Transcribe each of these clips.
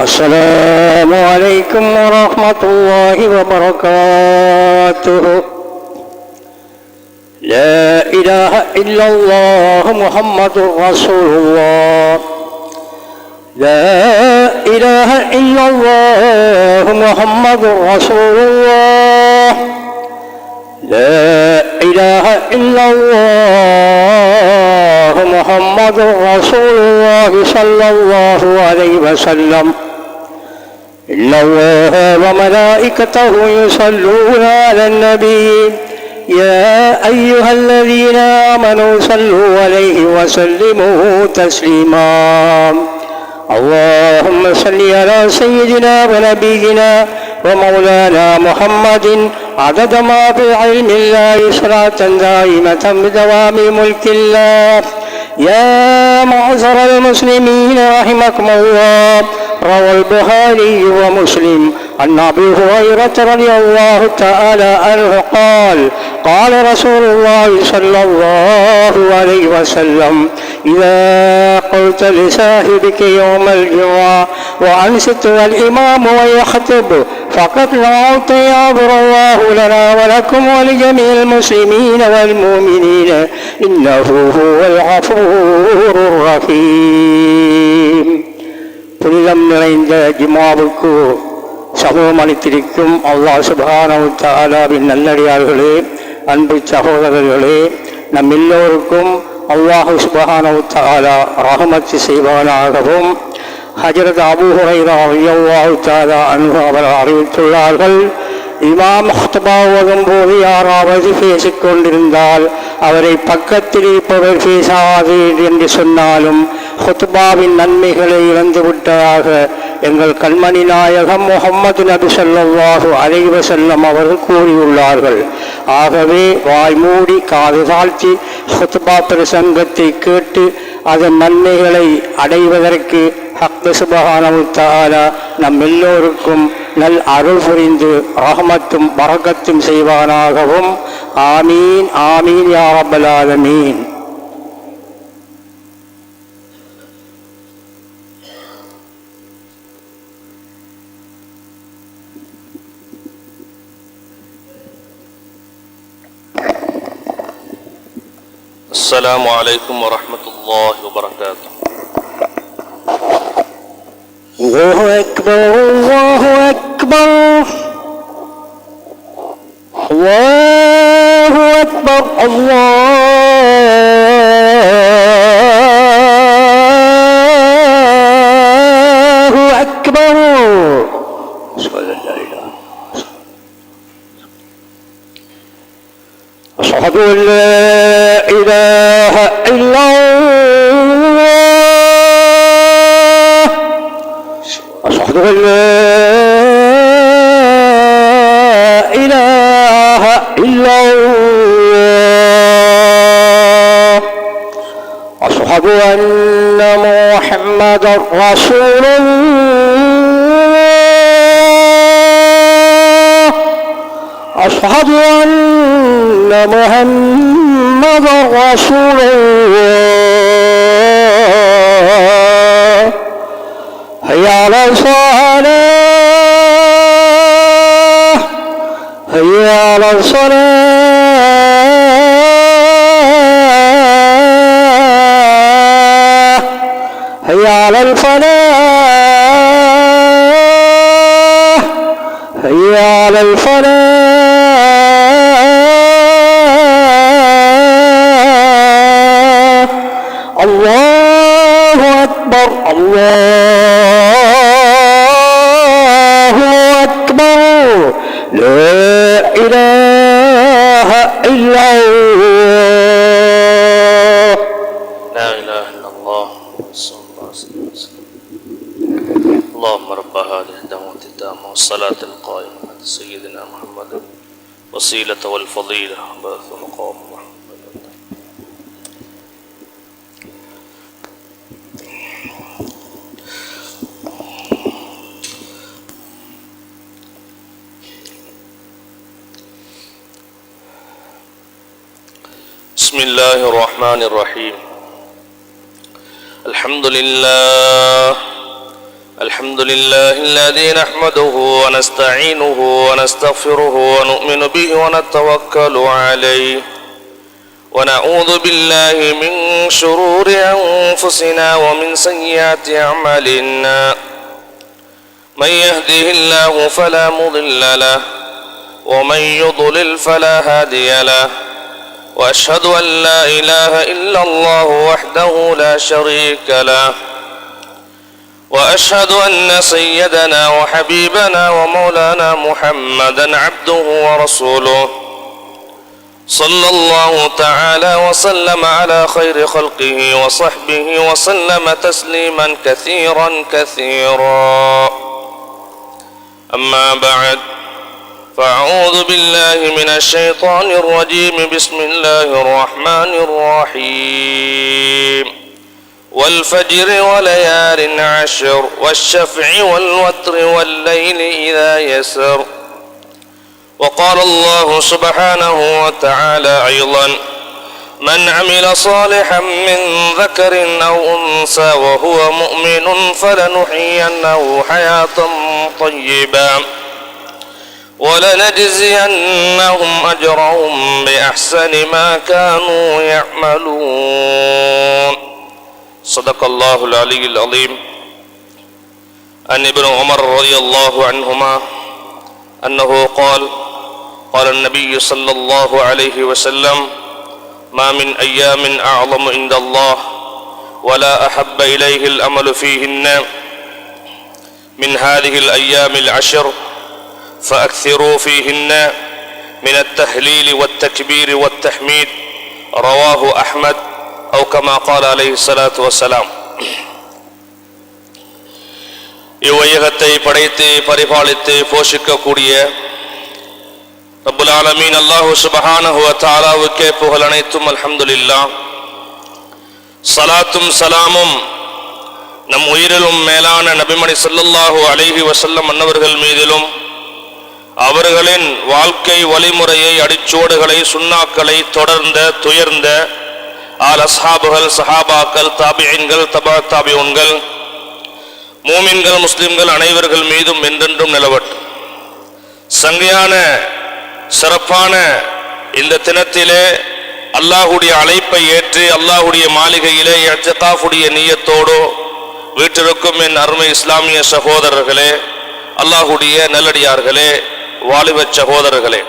السلام عليكم ورحمة الله وبركاته. لا إله إلا الله محمد رسول الله. لا إله إلا الله محمد رسول الله. لا إله إلا الله محمد رسول الله صلى الله عليه وسلم. إن الله وملائكته يصلون على النبي يا أيها الذين آمنوا صلوا عليه وسلموا تسليما. اللهم صل على سيدنا ونبينا ومولانا محمد عدد ما في علم الله صلاة دائمة بدوام ملك الله. يا معشر المسلمين رحمكم الله، روى البخاري ومسلم عن أبي هريرة رضي الله تعالى عنه قال: قال رسول الله صلى الله عليه وسلم: إذا قلت لصاحبك يوم الجمعة وأنصت والإمام ويخطب فقد نعوت يغفر الله لنا ولكم ولجميع المسلمين والمؤمنين إنه هو الغفور الرحيم. புனிதம் நிறைந்த ஜும்ஆவுக்கு சமூகம் அளித்திருக்கும் அல்லாஹ் சுப்ஹானஹு வ தஆலாவின் நல்லடியார்களே, அன்பு சகோதரர்களே, நம் எல்லோருக்கும் அல்லாஹ் சுப்ஹானஹு வ தஆலா ரஹ்மத் செய்வானாகவும். ஹஜ்ரத் அபூ ஹுரைரா ரலியல்லாஹு தஆலா அன்ஹு அவர்கள் அறிவித்துள்ளார்கள்: இமாம் ஹுத்பா ஓதும் போது யாராவது பேசிக் கொண்டிருந்தால் அவரை பக்கத்தில் இருப்பவர் பேசாது என்று சொன்னாலும் ஹுத்பாவின் நன்மைகளை இழந்துவிட்டதாக எங்கள் கண்மணி நாயகம் முஹம்மது நபி ஸல்லல்லாஹு அலைஹி வஸல்லம் அவர்கள் கூறியுள்ளார்கள். ஆகவே வாய் மூடி காது தாழ்த்தி ஹுத்பா பிரசங்கத்தை கேட்டு அதன் நன்மைகளை அடைவதற்கு ஹக் சுப்ஹானஹு வ தஆலா நம் எல்லோருக்கும் நல் அருள் புரிந்து ரஹ்மத்தும் பரக்கத்தும் செய்வானாகவும். ஆமீன் ஆமீன் யா ரப்பல் ஆலமீன். السلام عليكم ورحمة الله وبركاته. الله أكبر الله أكبر الله أكبر الله أكبر. أشهد أن لا إله إلا الله. أشهد أن لا إله إلا الله. أشهد أن محمدا رسول الله. أشهد أن محمدا رسول الله. هيا على الصلاة هيا على الصلاة هيا على الفلاح هيا على الفلاح. الله أكبر الله أكبر. لا إله إلا الله. لا إله إلا الله صلى الله عليه وسلم. اللهم رب هذه الدعوة التامة والصلاة القائمة سيدنا محمد وسيلة والفضيلة وبعث مقام محمد. بسم الله الرحمن الرحيم. الحمد لله الحمد لله الذي نحمده ونستعينه ونستغفره ونؤمن به ونتوكل عليه ونعوذ بالله من شرور أنفسنا ومن سيئات أعمالنا من يهده الله فلا مضل له ومن يضلل فلا هادي له وأشهد أن لا إله إلا الله وحده لا شريك له وأشهد أن سيدنا وحبيبنا ومولانا محمدا عبده ورسوله صلى الله تعالى وسلم على خير خلقه وصحبه وسلم تسليما كثيرا كثيرا أما بعد فأعوذ بالله من الشيطان الرجيم بسم الله الرحمن الرحيم والفجر وليال عشر والشفع والوتر والليل إذا يسر وقال الله سبحانه وتعالى أيضا من عمل صالحا من ذكر أو أنثى وهو مؤمن فلنحيينه حياة طيبة ولنجزينهم أجرهم بأحسن ما كانوا يعملون صدق الله العلي العظيم عن ابن عمر رضي الله عنهما أنه قال قال النبي صلى الله عليه وسلم ما من أيام أعظم عند الله ولا أحب إليه الأمل فيهن من هذه الأيام العشر فأكثروا فيهن من التهليل والتكبير والتحميد رواه أحمد أو كما قال عليه الصلاة والسلام. இவ்வையகத்தை படைத்து பரிபாலித்து போஷிக்கக்கூடிய ரப்புல் ஆலமீன் அல்லாஹு சுப்ஹானஹு வ தஆலாவுக்கே புகழ் அனைத்தும் அல்ஹம்துலில்லாஹ். ஸலாத்தும் ஸலாமும் நம் உயிரிலும் மேலான நபிமணி ஸல்லல்லாஹு அலைஹி வஸல்லம் அன்னவர்கள் மீதிலும் அவர்களின் வாழ்க்கை வழிமுறையை அடிச்சோடுகளை சுன்னாக்களை தொடர்ந்த துயர்ந்த அஸ்ஹாபுகள் சஹாபாக்கள் தாபிஈன்கள் தபா தாபிஊன்கள் மூமின்கள் முஸ்லிம்கள் அனைவர்கள் மீதும் என்றென்றும் நிலவட்டும். சங்கையான சிறப்பான இந்த தினத்திலே அல்லாஹுடைய அழைப்பை ஏற்று அல்லாஹுடைய மாளிகையிலே இஅ்திகாஃபுடைய நியத்தோடு வீற்றிருக்கும் என் அருமை இஸ்லாமிய சகோதரர்களே, அல்லாஹுடைய நல்லடியார்களே, வாலிப சகோதரர்களே,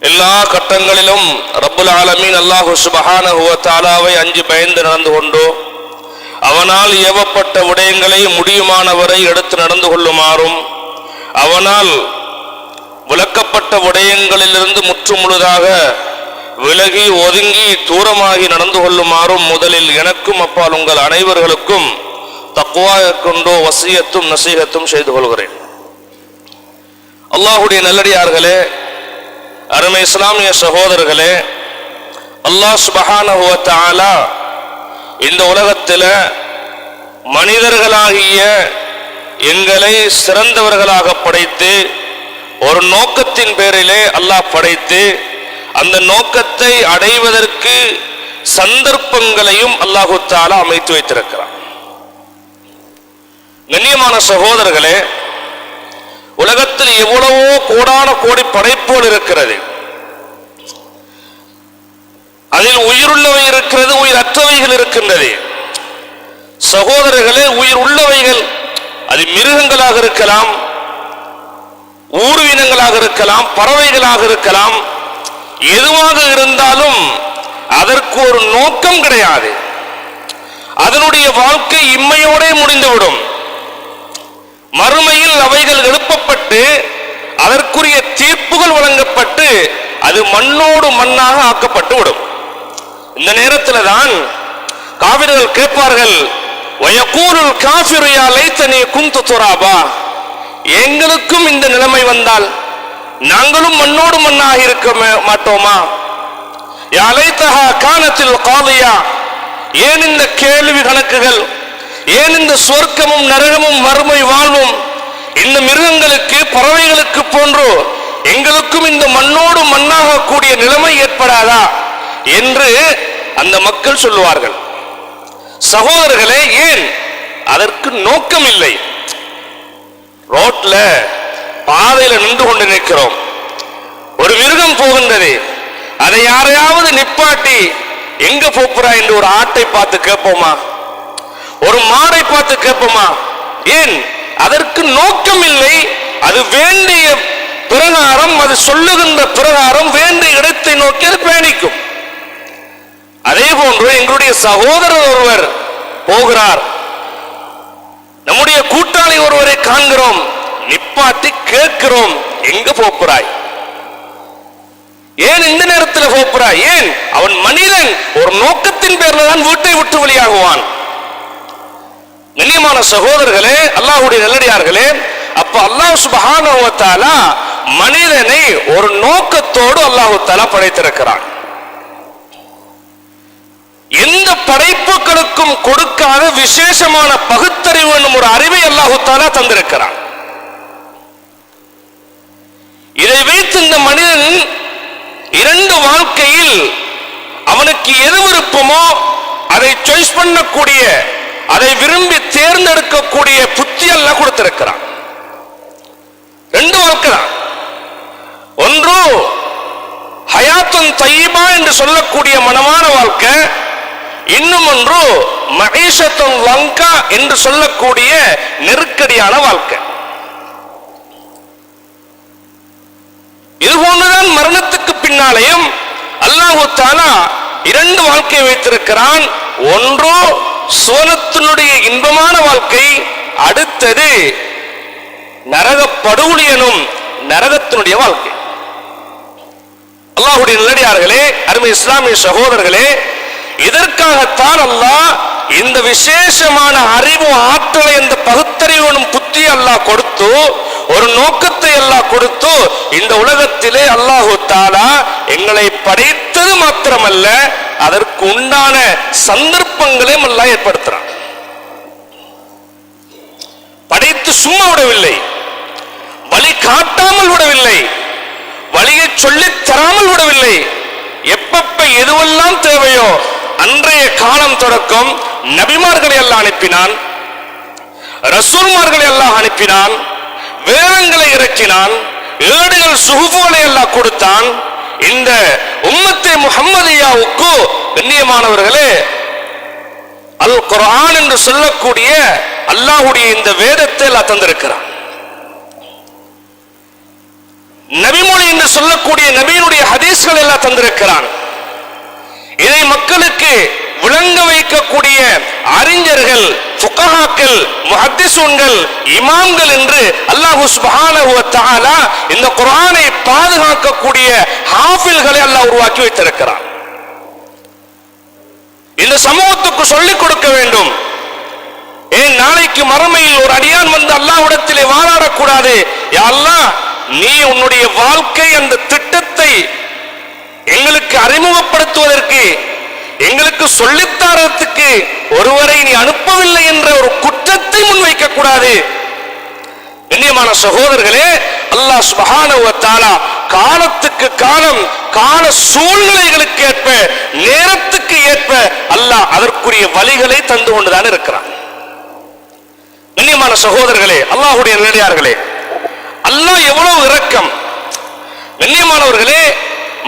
எல்லா கட்டங்களிலும் ரப்புல் ஆலமீன் அல்லாஹு சுப்ஹானஹு வ தஆலாவை அஞ்சி பயந்து நடந்து கொண்டோ அவனால் ஏவப்பட்ட விடயங்களை முடியுமானவரை எடுத்து நடந்து கொள்ளுமாறும் அவனால் விளக்கப்பட்ட விடயங்களிலிருந்து முற்றுமுழுதாக விலகி ஒதுங்கி தூரமாகி நடந்து கொள்ளுமாறும் முதலில் எனக்கும் அப்பால் உங்கள் அனைவர்களுக்கும் தக்வா கொண்டோ வசியத்தும் நசீகத்தும் செய்து கொள்கிறேன். அல்லாஹுடைய நல்லடியார்களே, அருமை இஸ்லாமிய சகோதரர்களே, அல்லாஹ் சுப்ஹானஹு வ தஆலா இந்த உலகத்தில் மனிதர்களாகிய எங்களை சிறந்தவர்களாக படைத்து ஒரு நோக்கத்தின் பேரிலே அல்லாஹ் படைத்து அந்த நோக்கத்தை அடைவதற்கு சந்தர்ப்பங்களையும் அல்லாஹு தஆலா அமைத்து வைத்திருக்கிறார். கண்ணியமான சகோதரர்களே, உலகத்தில் எவ்வளவோ கோடான கோடி படைப்புகள் இருக்கிறது. அதில் உயிருள்ளவை இருக்கிறது, உயிரற்றவைகள் இருக்கின்றது. சகோதரர்களே, உயிர் உள்ளவைகள் அது மிருகங்களாக இருக்கலாம், ஊர்வீனங்களாக இருக்கலாம், பறவைகளாக இருக்கலாம், எதுவாக இருந்தாலும் அதற்கு ஒரு நோக்கம் கிடையாது. அதனுடைய வாழ்க்கை இம்மையோடே முடிந்துவிடும். மறுமையில் அவைகள் எழுப்பப்பட்டு அதற்குரிய தீர்ப்புகள் வழங்கப்பட்டு அது மண்ணோடு மண்ணாக ஆக்கப்பட்டு விடும். இந்த நேரத்தில் தான் காஃபிர்கள் கேட்பார்கள், வயகூலுல் காஃபிரு யா லைத்தனி குன்து துராபா, எங்களுக்கும் இந்த நிலைமை வந்தால் நாங்களும் மண்ணோடு மண்ணாக இருக்க மாட்டோமா? யா லைத்தஹா கானத்தில் காதியா, ஏன் இந்த கேள்வி கணக்குகள், ஏன் இந்த சொர்க்கமும் நரகமும் மறுமை வாழ்வும் இந்த மிருகங்களுக்கு பறவைகளுக்கு போன்றோ எங்களுக்கும் இந்த மண்ணோடு மண்ணாக கூடிய நிலைமை ஏற்படாதா என்று அந்த மக்கள் சொல்லுவார்கள். சகோதரர்களே, ஏன் அதற்கு நோக்கம் இல்லை. ரோட்ல பாதையில நின்று கொண்டு நிற்கிறோம், ஒரு மிருகம் போகின்றது, அதை யாரையாவது நிப்பாட்டி எங்க போப்புறா என்று ஒரு ஆட்டை பார்த்து கேட்போமா? ஒரு மாடை பார்த்து கேட்போமா? ஏன்? அதற்கு நோக்கம் இல்லை. அது வேண்டிய பிரகாரம், அது சொல்லுகின்ற பிரகாரம் வேண்டிய இடத்தை நோக்கி அது பயணிக்கும். அதே போன்று எங்களுடைய சகோதரர் ஒருவர் போகிறார், நம்முடைய கூட்டாளி ஒருவரை காண்கிறோம், நிப்பாட்டி கேட்கிறோம், எங்க போப்புறாய்? ஏன் இந்த நேரத்தில் போப்புறாய்? ஏன்? அவன் மனிதன், ஒரு நோக்கத்தின் பேர்ல தான் வீட்டை விட்டு வெளியாகுவான். கண்ணியமான சகோதரர்களே, அல்லாஹ்வுடைய நல்லடியார்களே, அப்ப அல்லாஹ் சுப்ஹானஹு வ தஆலா மனிதனை ஒரு நோக்கத்தோடு அல்லாஹ் தஆலா படைத்திருக்கிறான். எந்த படைப்புகளுக்கும் கொடுக்காத விசேஷமான பகுத்தறிவு என்னும் ஒரு அறிவை அல்லாஹ் தஆலா தந்திருக்கிறான். இதை வைத்து இந்த மனிதன் இரண்டு வாழ்க்கையில் அவனுக்கு எது விருப்பமோ அதை சாய்ஸ் பண்ணக்கூடிய, அதை விரும்பி தேர்ந்தெடுக்கக்கூடிய புத்தி அல்லாஹ் கொடுத்திருக்கிறான். ரெண்டு வாழ்க்கை தான். ஒன்று ஹயாத்துன் தய்யிபா என்று சொல்லக்கூடிய மனமான வாழ்க்கை, இன்னும் ஒன்று மஈஷத்துன் லங்கா என்று சொல்லக்கூடிய நெருக்கடியான வாழ்க்கை. இது போன்றுதான் மரணத்துக்கு பின்னாலேயும் அல்லாஹ் தஆலா இரண்டு வாழ்க்கையை வைத்திருக்கிறான். ஒன்று சுவனத்தினுடைய இன்பமான வாழ்க்கை, அடுத்தது நரக படுகொலியனும் நரகத்தினுடைய வாழ்க்கை. அல்லாஹ்வுடைய நல்லடியார்களே, அருமை இஸ்லாமிய சகோதரர்களே, இதற்காகத்தான் அல்லாஹ் இந்த விசேஷமான அறிவு ஆற்றலை, இந்த பகுத்தறிவு புத்தி அல்லாஹ் கொடுத்து, ஒரு நோக்கத்தை அல்லாஹ் கொடுத்து, இந்த உலகத்திலே அல்லாஹ் தஆலா எங்களை படைத்தது மாத்திரமல்ல, அதற்கு உண்டான சந்தர்ப்பங்களையும் அல்லாஹ் ஏற்படுத்துறான். படைத்து சும்மா விடவில்லை, வழி காட்டாமல் விடவில்லை, வழியை சொல்லித் தராமல் விடவில்லை. எப்பப்ப எதுவெல்லாம் தேவையோ அன்றைய காலம் தொடக்கம் நபிமார்களை அல்லாஹ் அனுப்பினான், ரசூல்மார்களை அல்லாஹ் அனுப்பினான், வேதங்களை இறக்கினான், ஏடுகள் சுஹுஃபுகளை அல்லாஹ் கொடுத்தான். இந்த உம்மத்தே முஹம்மதியாவுக்கு கண்ணியமானவர்களே, அல் குர்ஆன் என்று சொல்லக்கூடிய அல்லாஹ்வுடைய இந்த வேதத்தை அல்லாஹ் தந்திருக்கிறான். நபிமொழி என்று சொல்லக்கூடிய நபியினுடைய ஹதீஸ்கள் எல்லாம் தந்திருக்கிறான். இதை மக்களுக்கு விளங்க வைக்கக்கூடிய அறிஞர்கள், ஃபுகஹாக்கள், முஹத்திஸூன்கள், இமாம்கள் என்று அல்லாஹ் சுப்ஹானஹு வ தஆலா இந்த குர்ஆனை பாதுகாக்கக்கூடிய ஹாஃபில்களை அல்லாஹ் உருவாக்கி வைத்திருக்கிறான். இந்த சமூகத்துக்கு சொல்லிக் கொடுக்க வேண்டும். ஏன் நாளைக்கு மறுமையில் ஒரு அடியான் வந்து அல்லாஹ்விடத்திலே வாதாடக்கூடாது, யா அல்லாஹ் நீ உன்னுடைய வாழ்க்கை அந்த திட்டத்தை எங்களுக்கு அறிமுகப்படுத்துவதற்கு, எங்களுக்கு சொல்லித்தரத்துக்கு ஒருவரை நீ அனுப்பவில்லை என்ற ஒரு குற்றத்தை முன்வைக்க கூடாது. கண்ணியமான சகோதரர்களே, அல்லாஹ் சுப்ஹானஹு வ தஆலா காலத்துக்கு காலம், கால சூழ்நிலைகளுக்கு ஏற்ப, நேரத்துக்கு ஏற்ப அல்லாஹ் அதற்குரிய வழிகளை தந்து கொண்டுதான் இருக்கிறான். கண்ணியமான சகோதரர்களே, அல்லாஹ்வுடைய நல்லடியார்களே, அல்லாஹ் எவ்வளவு இரக்கம். கண்ணியமானவர்களே,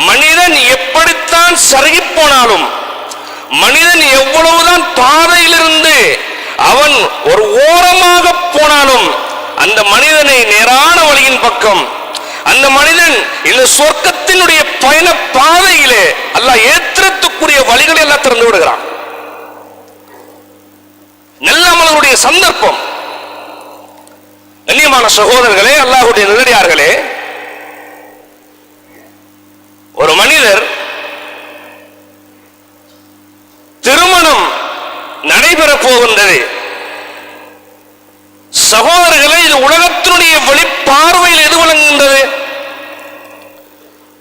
மனிதன் எப்படித்தான் சருகி போனாலும், மனிதன் எவ்வளவுதான் பாதையிலிருந்து அவன் ஒரு ஓரமாக போனாலும், அந்த மனிதனை நேரான வழியின் பக்கம், அந்த மனிதன் இந்த சொர்க்கத்தினுடைய பயண பாதையிலே அல்லாஹ் ஏற்றத்துக்குரிய வழிகளை எல்லாம் திறந்து விடுகிறான். நல்ல அமலுடைய சந்தர்ப்பம். கண்ணியமான சகோதரர்களே, அல்லாஹ்வுடைய நல்லடியார்களே, ஒரு மனிதர் திருமணம் நடைபெற போகின்றது. சகோதரர்களே, இது உலகத்தினுடைய வெளிப்பார்வையில் எது விளங்குகின்றது?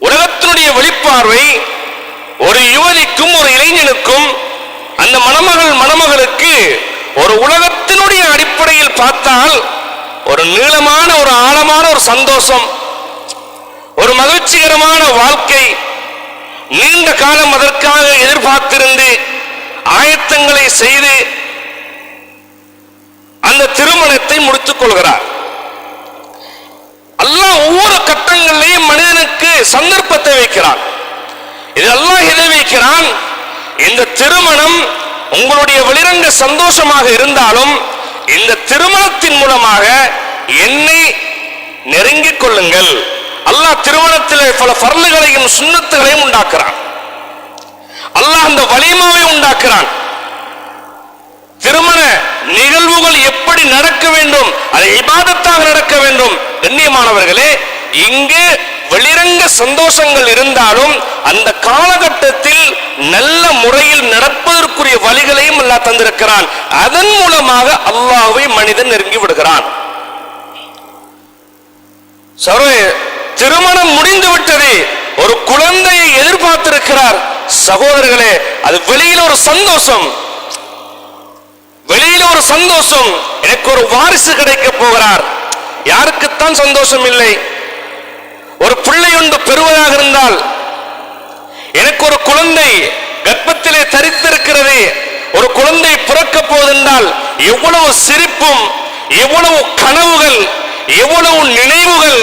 உலகத்தினுடைய வெளிப்பார்வை ஒரு யுவதிக்கும் ஒரு இளைஞனுக்கும், அந்த மணமகளுக்கு ஒரு உலகத்தினுடைய அடிப்படையில் பார்த்தால் ஒரு நீளமான, ஒரு ஆழமான ஒரு சந்தோஷம், ஒரு மகிழ்ச்சிகரமான வாழ்க்கை, நீண்ட காலம் அதற்காக எதிர்பார்த்திருந்து ஆயத்தங்களை செய்து அந்த திருமணத்தை முடித்துக் கொள்கிறார். அல்லாஹ் ஒவ்வொரு கட்டங்களிலேயும் மனிதனுக்கு சந்தர்ப்பத்தை வைக்கிறான். இது அல்லாஹ் எதை வைக்கிறான்? இந்த திருமணம் உங்களுடைய வெளிரங்க சந்தோஷமாக இருந்தாலும் இந்த திருமணத்தின் மூலமாக என்னை நெருங்கிக் கொள்ளுங்கள். அல்லாஹ் திருமணத்திலே பல ஃபர்லுகளையும் சுன்னத்துகளையும் உண்டாக்குறான். அல்லாஹ் அந்த வலிமாவை உண்டாக்குறான். திருமண நிகழ்வுகள் எப்படி நடக்க வேண்டும், அது இபாதத்தாக நடக்க வேண்டும். கண்ணியமானவர்களே, இங்கு வெளிரங்க சந்தோஷங்கள் இருந்தாலும் அந்த காலகட்டத்தில் நல்ல முறையில் நடப்பதற்குரிய வழிகளையும் அல்லாஹ் தந்திருக்கிறான். அதன் மூலமாக அல்லாஹ்வை மனிதன் நெருங்கி விடுகிறான். திருமணம் முடிந்து விட்டது, ஒரு குழந்தையை எதிர்பார்த்திருக்கிறார். சகோதரர்களே, அது வெளியில ஒரு சந்தோஷம், வெளியில ஒரு சந்தோஷம். எனக்கு ஒரு வாரிசு கிடைக்க போகிறார். யாருக்குத்தான் சந்தோஷம் இல்லை? ஒரு பிள்ளை ஒன்று பெறுவதாக இருந்தால், எனக்கு ஒரு குழந்தை கர்ப்பத்திலே தரித்திருக்கிறது, ஒரு குழந்தை பிறக்க போவதென்றால் எவ்வளவு சிரிப்பும், எவ்வளவு கனவுகள், எவ்வளவு நினைவுகள்.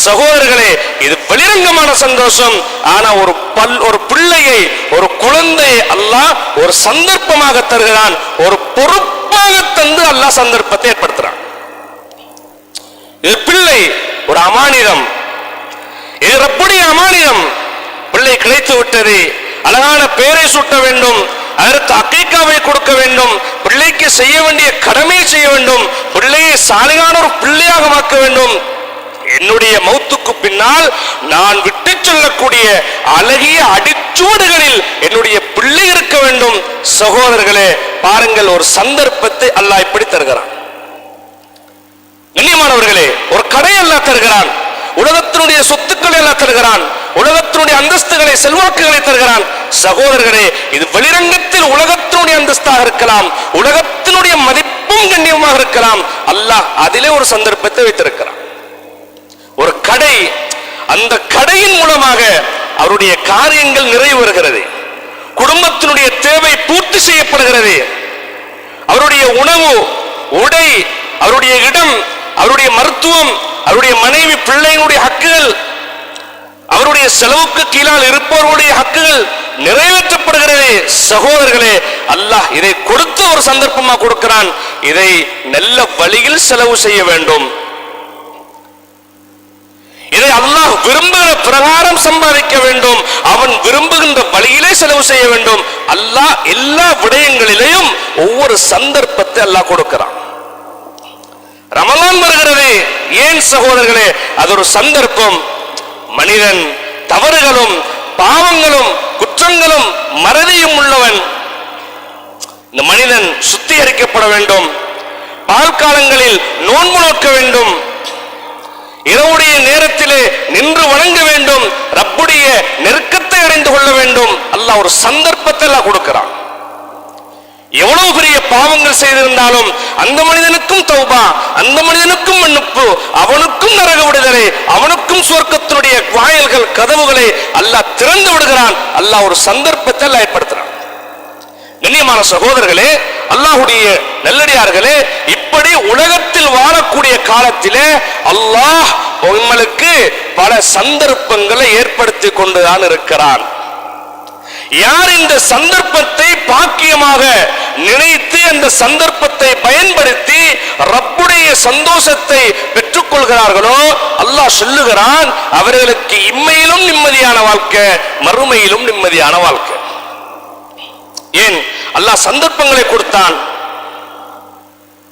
சகோதரர்களே, இது வெளிரங்கமான சந்தோஷம். ஆனா ஒரு பிள்ளையை, ஒரு குழந்தையை அல்லாஹ் ஒரு சந்தர்ப்பமாக தருகிறான், ஒரு பொறுப்பாக தந்து அல்லாஹ் சந்தர்ப்பத்தை ஏற்படுத்துறான். இது பிள்ளை ஒரு அமானிதம், இது ரப்புடைய அமானிதம். பிள்ளை கிடைத்து விட்டது, அழகான பெயரை சூட்ட வேண்டும், அதற்கு அக்கீக்காவை கொடுக்க வேண்டும், பிள்ளைக்கு செய்ய வேண்டிய கடமையை செய்ய வேண்டும், பிள்ளையை சாலிகான ஒரு பிள்ளையாக மாற்ற வேண்டும். என்னுடைய மௌத்துக்கு பின்னால் நான் விட்டு சொல்லக்கூடிய அழகிய அடிச்சூடுகளில் என்னுடைய பிள்ளை இருக்க வேண்டும். சகோதரர்களே, பாருங்கள், ஒரு சந்தர்ப்பத்தை அல்லாஹ் இப்படி தருகிறான். கண்ணியமானவர்களே, ஒரு கடை அல்லாஹ் தருகிறான், உலகத்தினுடைய சொத்துக்களை அல்லாஹ் தருகிறான், உலகத்தினுடைய அந்தஸ்துகளை, செல்வாக்குகளை தருகிறான். சகோதரர்களே, இது வெளிரங்கத்தில் உலகத்தினுடைய அந்தஸ்தாக இருக்கலாம், உலகத்தினுடைய மதிப்பும் கண்ணியமாக இருக்கலாம். அல்லாஹ் அதிலே ஒரு சந்தர்ப்பத்தை வைத்திருக்கிறான். ஒரு கடை, அந்த கடையின் மூலமாக அவருடைய காரியங்கள் நிறைவேறுகிறது, குடும்பத்தினுடைய தேவை பூர்த்தி செய்யப்படுகிறது. அவருடைய உணவு, உடை, அவருடைய இடம், அவருடைய மருத்துவம், அவருடைய மனைவி பிள்ளைகளுடைய ஹக்குகள், அவருடைய செலவுக்கு கீழால் இருப்பவர்களுடைய ஹக்குகள் நிறைவேற்றப்படுகிறது. சகோதரர்களே, அல்லாஹ் இதை கொடுத்து ஒரு சந்தர்ப்பமாக கொடுக்கிறான். இதை நல்ல வழியில் செலவு செய்ய வேண்டும். இதை அல்லாஹ் விரும்புகிற பிரகாரம் சம்பாதிக்க வேண்டும், அவன் விரும்புகின்ற வழியிலே செலவு செய்ய வேண்டும். அல்லாஹ் எல்லா விடயங்களிலேயும் ஒவ்வொரு சந்தர்ப்பத்தை அல்லாஹ் கொடுக்கிறான். ரமலான் வருகிறது, ஏன் சகோதரர்களே? அது ஒரு சந்தர்ப்பம். மனிதன் தவறுகளும் பாவங்களும் குற்றங்களும் மறதியும் உள்ளவன். இந்த மனிதன் சுத்திகரிக்கப்பட வேண்டும். பால் காலங்களில் நோன்பு நோக்க வேண்டும், இரவுடைய நேரத்திலே நின்று வணங்க வேண்டும், ரப்புடைய நெருக்கத்தை அடைந்து கொள்ள வேண்டும். அல்லாஹ் ஒரு சந்தர்ப்பத்தை எல்லாம் கொடுக்கிறான். எவ்வளவு பெரிய பாவங்கள் செய்திருந்தாலும் அந்த மனிதனுக்கும் தௌபா, அந்த மனிதனுக்கும் மன்னிப்பு, அவனுக்கும் நரக விடுதலை, அவனுக்கும் சொர்க்கத்தினுடைய வாயில்கள், கதவுகளை அல்லாஹ் திறந்து விடுகிறான். அல்லாஹ் ஒரு சந்தர்ப்பத்தை எல்லாம் ஏற்படுத்துறான். கண்ணியமான சகோதரர்களே, அல்லாஹ்வுடைய நல்லடியார்களே, இப்படி உலகத்தில் வாழக்கூடிய காலத்திலே அல்லாஹ் உங்களுக்கு பல சந்தர்ப்பங்களை ஏற்படுத்தி கொண்டுதான் இருக்கிறான். யார் இந்த சந்தர்ப்பத்தை பாக்கியமாக நினைத்து அந்த சந்தர்ப்பத்தை பயன்படுத்தி ரப்புடைய சந்தோஷத்தை பெற்றுக் கொள்கிறார்களோ, அல்லாஹ் சொல்லுகிறான், அவர்களுக்கு இம்மையிலும் நிம்மதியான வாழ்க்கை, மறுமையிலும் நிம்மதியான வாழ்க்கை. ஏன்? அல்லாஹ் சந்தர்ப்பங்களை கொடுத்தான்,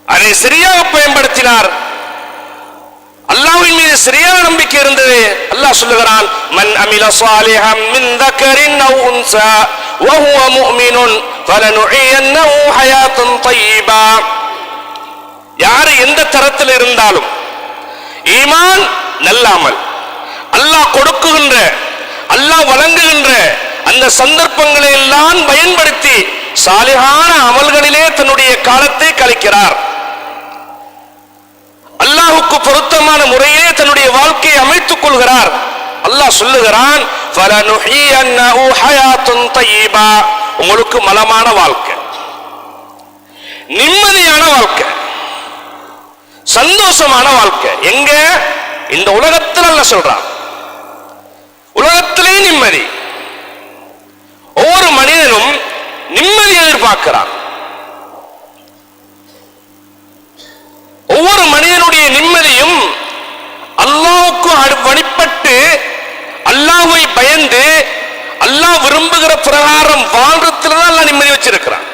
அதை சரியாக பயன்படுத்தினார். அல்லாஹ்வின் மீது சரியான நம்பிக்கை இருந்தது. அல்லாஹ் சொல்லுகிறான், மன் அமில ஸாலிஹன் மின் தக்கரின் அவ் உன்ஸா வஹுவ முஃமினுன் ஃபலனுஹியன்னஹு ஹயாத்தன் தய்யிபா. யார் எந்த தரத்தில் இருந்தாலும் ஈமான் நல்ல அமல், அல்லாஹ் கொடுக்குகின்ற, அல்லாஹ் வழங்குகின்ற அந்த சந்தர்ப்பங்களை எல்லாம் பயன்படுத்தி சாலிஹான அமல்களிலே தன்னுடைய காலத்தை கழிக்கிறார். அல்லாஹ்வுக்கு பொருத்தமான முறையிலே தன்னுடைய வாழ்க்கையை அமைத்துக் கொள்கிறார். அல்லாஹ் சொல்லுகிறான், ஃபலனுஹியன்னஹு ஹயாத்தன் தய்யிபா. உங்களுக்கு மலமான வாழ்க்கை, நிம்மதியான வாழ்க்கை. சந்தோஷமான வாழ்க்கை எங்க? இந்த உலகத்தில் அல்லாஹ் சொல்றான். உலகத்திலே நிம்மதி. ஒவ்வொரு மனிதனும் நிம்மதி எதிர்பார்க்கிறான். ஒவ்வொரு மனிதனுடைய நிம்மதியும் அல்லாஹ்வுக்கு வழிபட்டு அல்லாஹ்வை பயந்து அல்லாஹ் விரும்புகிற பிரகாரம் வாழ்றதுலதான் அல்லாஹ் நிம்மதி வச்சிருக்கிறான்.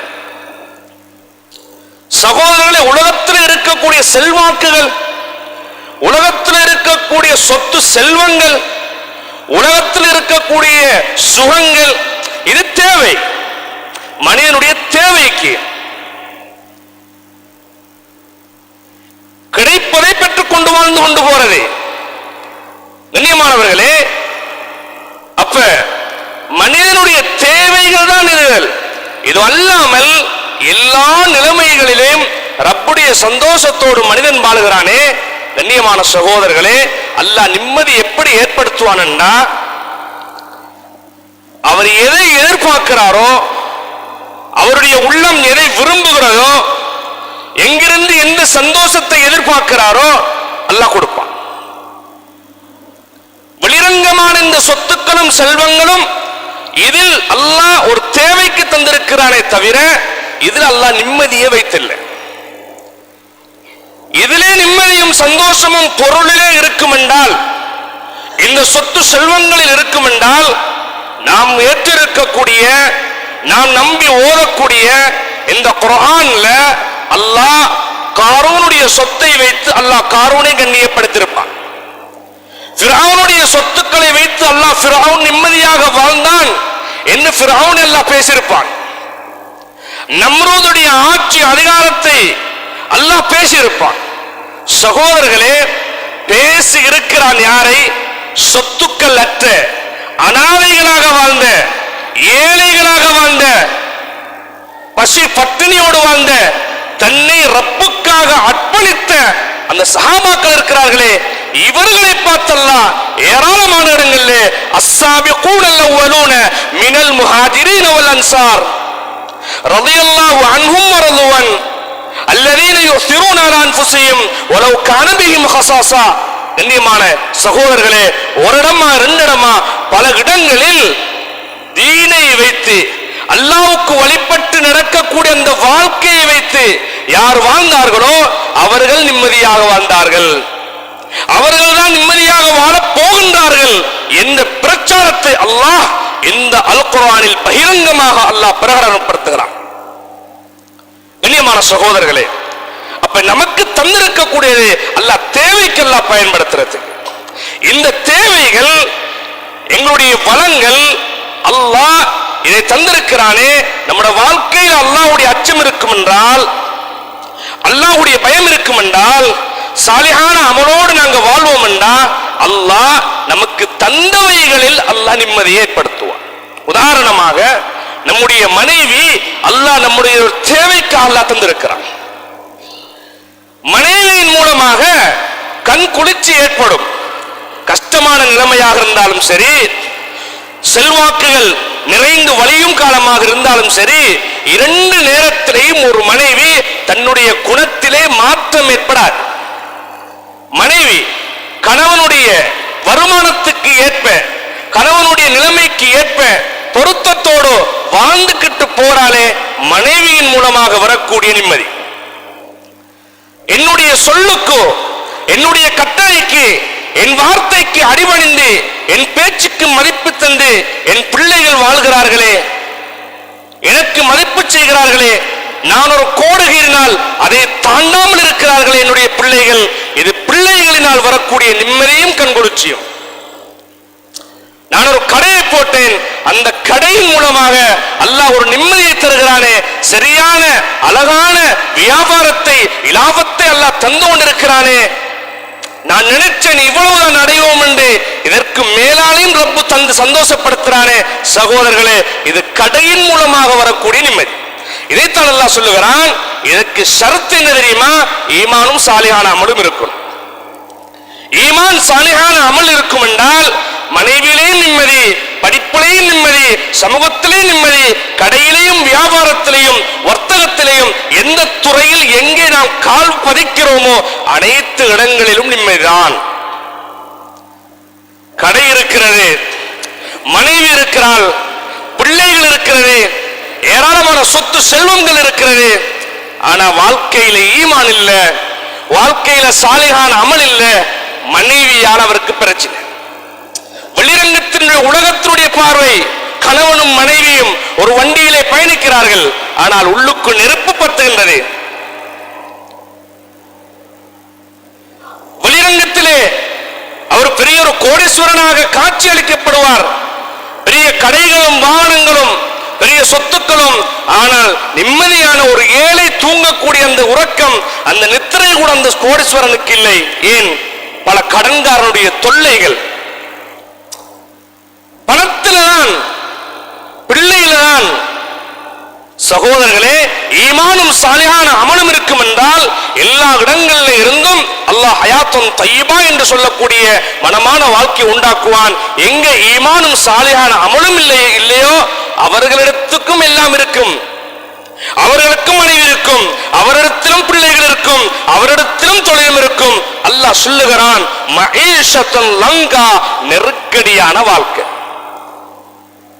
சகோதரர்களே, உலகத்தில் இருக்கக்கூடிய செல்வாக்குகள், உலகத்தில் இருக்கக்கூடிய சொத்து செல்வங்கள், உலகத்தில் இருக்கக்கூடிய சுகங்கள், இது தேவை, மனிதனுடைய தேவைக்கு. கிடைப்பதை பெற்றுக் கொண்டு வாழ்ந்து கொண்டு போறது. கண்ணியமானவர்களே, அப்ப மனிதனுடைய தேவைகள் தான் இதுகள். இது அல்லாமல் எல்லா நிலைமைகளிலும் ரப்புடைய சந்தோஷத்தோடு மனிதன் வாழுகிறானே. கண்ணியமான சகோதரர்களே, அல்லாஹ் நிம்மதி எப்படி ஏற்படுத்துவான்னா, அவர் எதை எதிர்பார்க்கிறாரோ, அவருடைய உள்ளம் எதை விரும்புகிறதோ, எங்கிருந்து எந்த சந்தோஷத்தை எதிர்பார்க்கிறாரோ அல்லாஹ் கொடுப்பான். வெளிரங்கமான இந்த சொத்துக்களும் செல்வங்களும் இதில் அல்லாஹ் ஒரு தேவைக்கு தந்திருக்கிறானே தவிர இதில் அல்லாஹ் நிம்மதியை வைத்தில்லை. இதிலே நிம்மதியும் சந்தோஷமும் பொருளிலே இருக்கும் என்றால், இந்த சொத்து செல்வங்களில் இருக்கும் என்றால், நாம் ஏற்றிருக்கக்கூடிய, நாம் நம்பி ஓதக்கூடிய இந்த குர்ஆன்ல அல்லாஹ் காரூனுடைய சொத்தை வைத்து அல்லாஹ் காரூனை கண்ணியப்படுத்தியிருப்பான். ஃபிரௌனுடைய சொத்துக்களை வைத்து அல்லாஹ் ஃபிரௌன் நிம்மதியாக வாழ்ந்தான் என்று ஃபிரௌன் எல்லாம் பேசியிருப்பான். நம்ரூதுடைய ஆட்சி அதிகாரத்தை அல்லாஹ் பேசியிருப்பான். சகோதரர்களே, பேசி இருக்கிறான் யாரை? சொத்துக்கள் அற்ற அனாதைகளாக வாழ்ந்த, ஏழைகளாக வாழ்ந்த, பசி பட்டினியோடு வாழ்ந்த, தன்னை ரப்புக்காக அர்ப்பணித்த அந்த சஹாபாக்கள் இருக்கிறார்களே, இவர்களை பார்த்தல்லாம் ஏராளமான இடங்களில் அஸ்ஸாபிகூனல் அவ்வலூன மினல் முஹாஜிரீன வல் அன்சார் ரலியல்லாஹு அன்ஹும் வரதுவன் அல்லதீன யுஸிரூன அலா அன்ஃபுஸிஹிம் வலவ் கான பிஹிம் ஹஸாஸா. கண்ணியமான சகோதரர்களே, ஒரு இடமா ரெண்டு இடமா பல இடங்களில் தீனை வைத்து அல்லாஹ்வுக்கு வழிபட்டு நடக்கக்கூடிய அந்த வாழ்க்கையை வைத்து யார் வாழ்ந்தார்களோ அவர்கள் நிம்மதியாக வாழ்ந்தார்கள், அவர்கள் தான் நிம்மதியாக வாழப் போகின்றார்கள் என்ற பிரச்சாரத்தை அல்லாஹ் இந்த அல் குர்ஆனில் பகிரங்கமாக அல்லாஹ் பிரகடனப்படுத்துகிறான். கண்ணியமான சகோதரர்களே, அப்ப நமக்கு தந்திருக்கக்கூடியது அல்லாஹ் தேவைக்கெல்லாம் பயன்படுத்துறது. இந்த தேவைகள் எங்களுடைய வளங்கள், அல்லாஹ் இதை தந்திருக்கிறானே. நம்முடைய வாழ்க்கையில் அல்லாஹ்வுடைய அச்சம் இருக்கும் என்றால், அல்லாஹ்வுடைய பயம் இருக்கும் என்றால், சாலிஹான அமலோடு நாங்க வாழ்வோம் என்றால் அல்லாஹ் நமக்கு தந்தவைகளில் அல்லாஹ் நிம்மதியை ஏற்படுத்துவான். உதாரணமாக நம்முடைய மனைவி அல்லாஹ் நம்முடைய தேவைக்கு அல்லாஹ் தந்திருக்கிறான். மனைவியின் மூலமாக கண் குளிர்ச்சி ஏற்படும். கஷ்டமான நிலைமையாக இருந்தாலும் சரி, செல்வாக்குகள் நிறைந்து வலியும் காலமாக இருந்தாலும் சரி, இரண்டு நேரத்திலேயும் ஒரு மனைவி தன்னுடைய குணத்திலே மாற்றம் ஏற்படாது. மனைவி கணவனுடைய வருமானத்துக்கு ஏற்ப, கணவனுடைய நிலைமைக்கு ஏற்ப பொருத்தத்தோடு வாழ்ந்துகிட்டு போறாலே மனைவியின் மூலமாக வரக்கூடிய நிம்மதி. என்னுடைய சொல்லுக்கு, என்னுடைய கட்டளைக்கு, என் வார்த்தைக்கு அடிபணிந்து என் பேச்சுக்கு மதிப்பு தந்து என் பிள்ளைகள் வாழ்கிறார்களே, எனக்கு மதிப்பு செய்கிறார்களே, நான் ஒரு கோடு கீறினால் அதை தாண்டாமல் இருக்கிறார்களே என்னுடைய பிள்ளைகள், இது பிள்ளைகளினால் வரக்கூடிய நிம்மதியும் கண்குளிர்ச்சியும். நான் ஒரு கடையை போட்டேன், அந்த கடையின் மூலமாக அல்லாஹ் ஒரு நிம்மதியை தருகிறானே, சரியான அழகான வியாபாரத்தை, இலாபத்தை அல்லாஹ் தந்து கொண்டிருக்கிறானே, நான் நினைச்சேன் இவ்வளவுதான் அடைவோம் என்று இதற்கு மேலாலையும் ரப்பு தந்து சந்தோஷப்படுத்துறானே. சகோதரர்களே, இது கடையின் மூலமாக வரக்கூடிய நிம்மதி. இதைத்தான் அல்லாஹ் சொல்லுகிறான். இதற்கு ஷரத்து என்ன தெரியுமா? ஈமானும் சாலிஹான அமலும் இருக்கும். ஈமான் சாலிஹான அமல் இருக்கும் என்றால் மனைவியிலேயும் நிம்மதி, படிப்பிலேயும் நிம்மதி, சமூகத்திலேயும் நிம்மதி, கடையிலேயும் தொழிலையும் வியாபாரத்திலையும் வர்த்தகத்திலையும் எந்த துறையில் எங்கே நாம் கால் பதிக்கிறோமோ அனைத்து இடங்களிலும் நிம்மதிதான். கடை இருக்கிறது, மனைவி இருக்கிறாள், பிள்ளைகள் இருக்கிறது, ஏராளமான சொத்து செல்வங்கள் இருக்கிறது. ஆனா வாழ்க்கையில ஈமான் இல்ல, வாழ்க்கையில சாலிஹான அமல் இல்ல, மனைவியால் அவருக்கு பிரச்சனை. வெளிரங்கத்தினுடைய உலகத்தினுடைய பார்வை, கணவனும் மனைவியும் ஒரு வண்டியிலே பயணிக்கிறார்கள், ஆனால் உள்ளுக்கு நெருப்பு பத்துகின்றது. வெளிரங்கத்திலே அவர் பெரிய ஒரு கோடீஸ்வரனாக காட்சி அளிக்கப்படுவார், பெரிய கடைகளும் வாகனங்களும் பெரிய சொத்துக்களும், ஆனால் நிம்மதியான ஒரு ஏழை தூங்கக்கூடிய அந்த உறக்கம், அந்த நித்திரை கூட அந்த கோடீஸ்வரனுக்கு இல்லை. ஏன்? பல கடன்காரனுடைய தொல்லைகள். பணத்தில்தான், பிள்ளையில்தான். சகோதரர்களே, ஈமானும் சாலிஹான அமலும் இருக்கும் என்றால் எல்லா இடங்களில் இருந்தும் அல்லாஹ் ஹயாத்துன் தய்யிபா என்று சொல்லக்கூடிய மனமான வாழ்க்கை உண்டாக்குவான். எங்க ஈமானும் சாலிஹான அமலும் இல்லையோ அவர்களிடத்துக்கும் எல்லாம் இருக்கும், அவர்களுக்கும் மனைவி இருக்கும், அவரிடத்திலும் பிள்ளைகள் இருக்கும், அவரிடத்திலும் தொழிலும் இருக்கும். அல்லாஹ் சொல்லுகிறான், மஈஷத்துன் லங்கா, நெருக்கடியான வாழ்க்கை.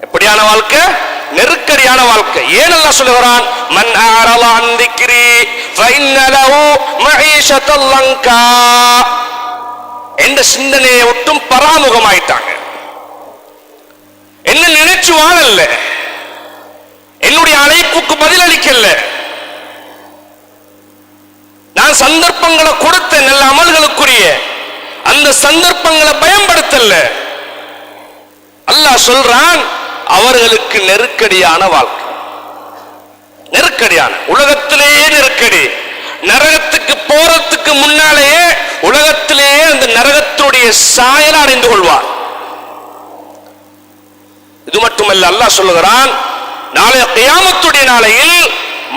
எப்படியான வாழ்க்கை? நெருக்கடியான வாழ்க்கை. ஏன் அல்லாஹ் சொல்லுகிறான், மன் அஅரத அன் திக்ரி ஃபஇன்ன லஹு மஈஷத்துல் லங்கா. என்ற சிந்தனையை ஒட்டும் பராமுகமாயிட்டாங்க. என்ன நினைச்சு வாழல, என்னுடைய அழைப்புக்கு பதிலளிக்கல, நான் சந்தர்ப்பங்களை கொடுத்த நல்ல அமல்களுக்குரிய அந்த சந்தர்ப்பங்களை பயன்படுத்தல. அல்லாஹ் சொல்றான், அவர்களுக்கு நெருக்கடியான வாழ்க்கை. நெருக்கடியான உலகத்திலேயே நெருக்கடி. நரகத்துக்கு போறதுக்கு முன்னாலேயே உலகத்திலேயே அந்த நரகத்துடைய சாயலை அடைந்து கொள்வார். இது மட்டுமல்ல, அல்லாஹ் சொல்லுகிறான், நாளைய கியாமத்துடைய நாளையில்,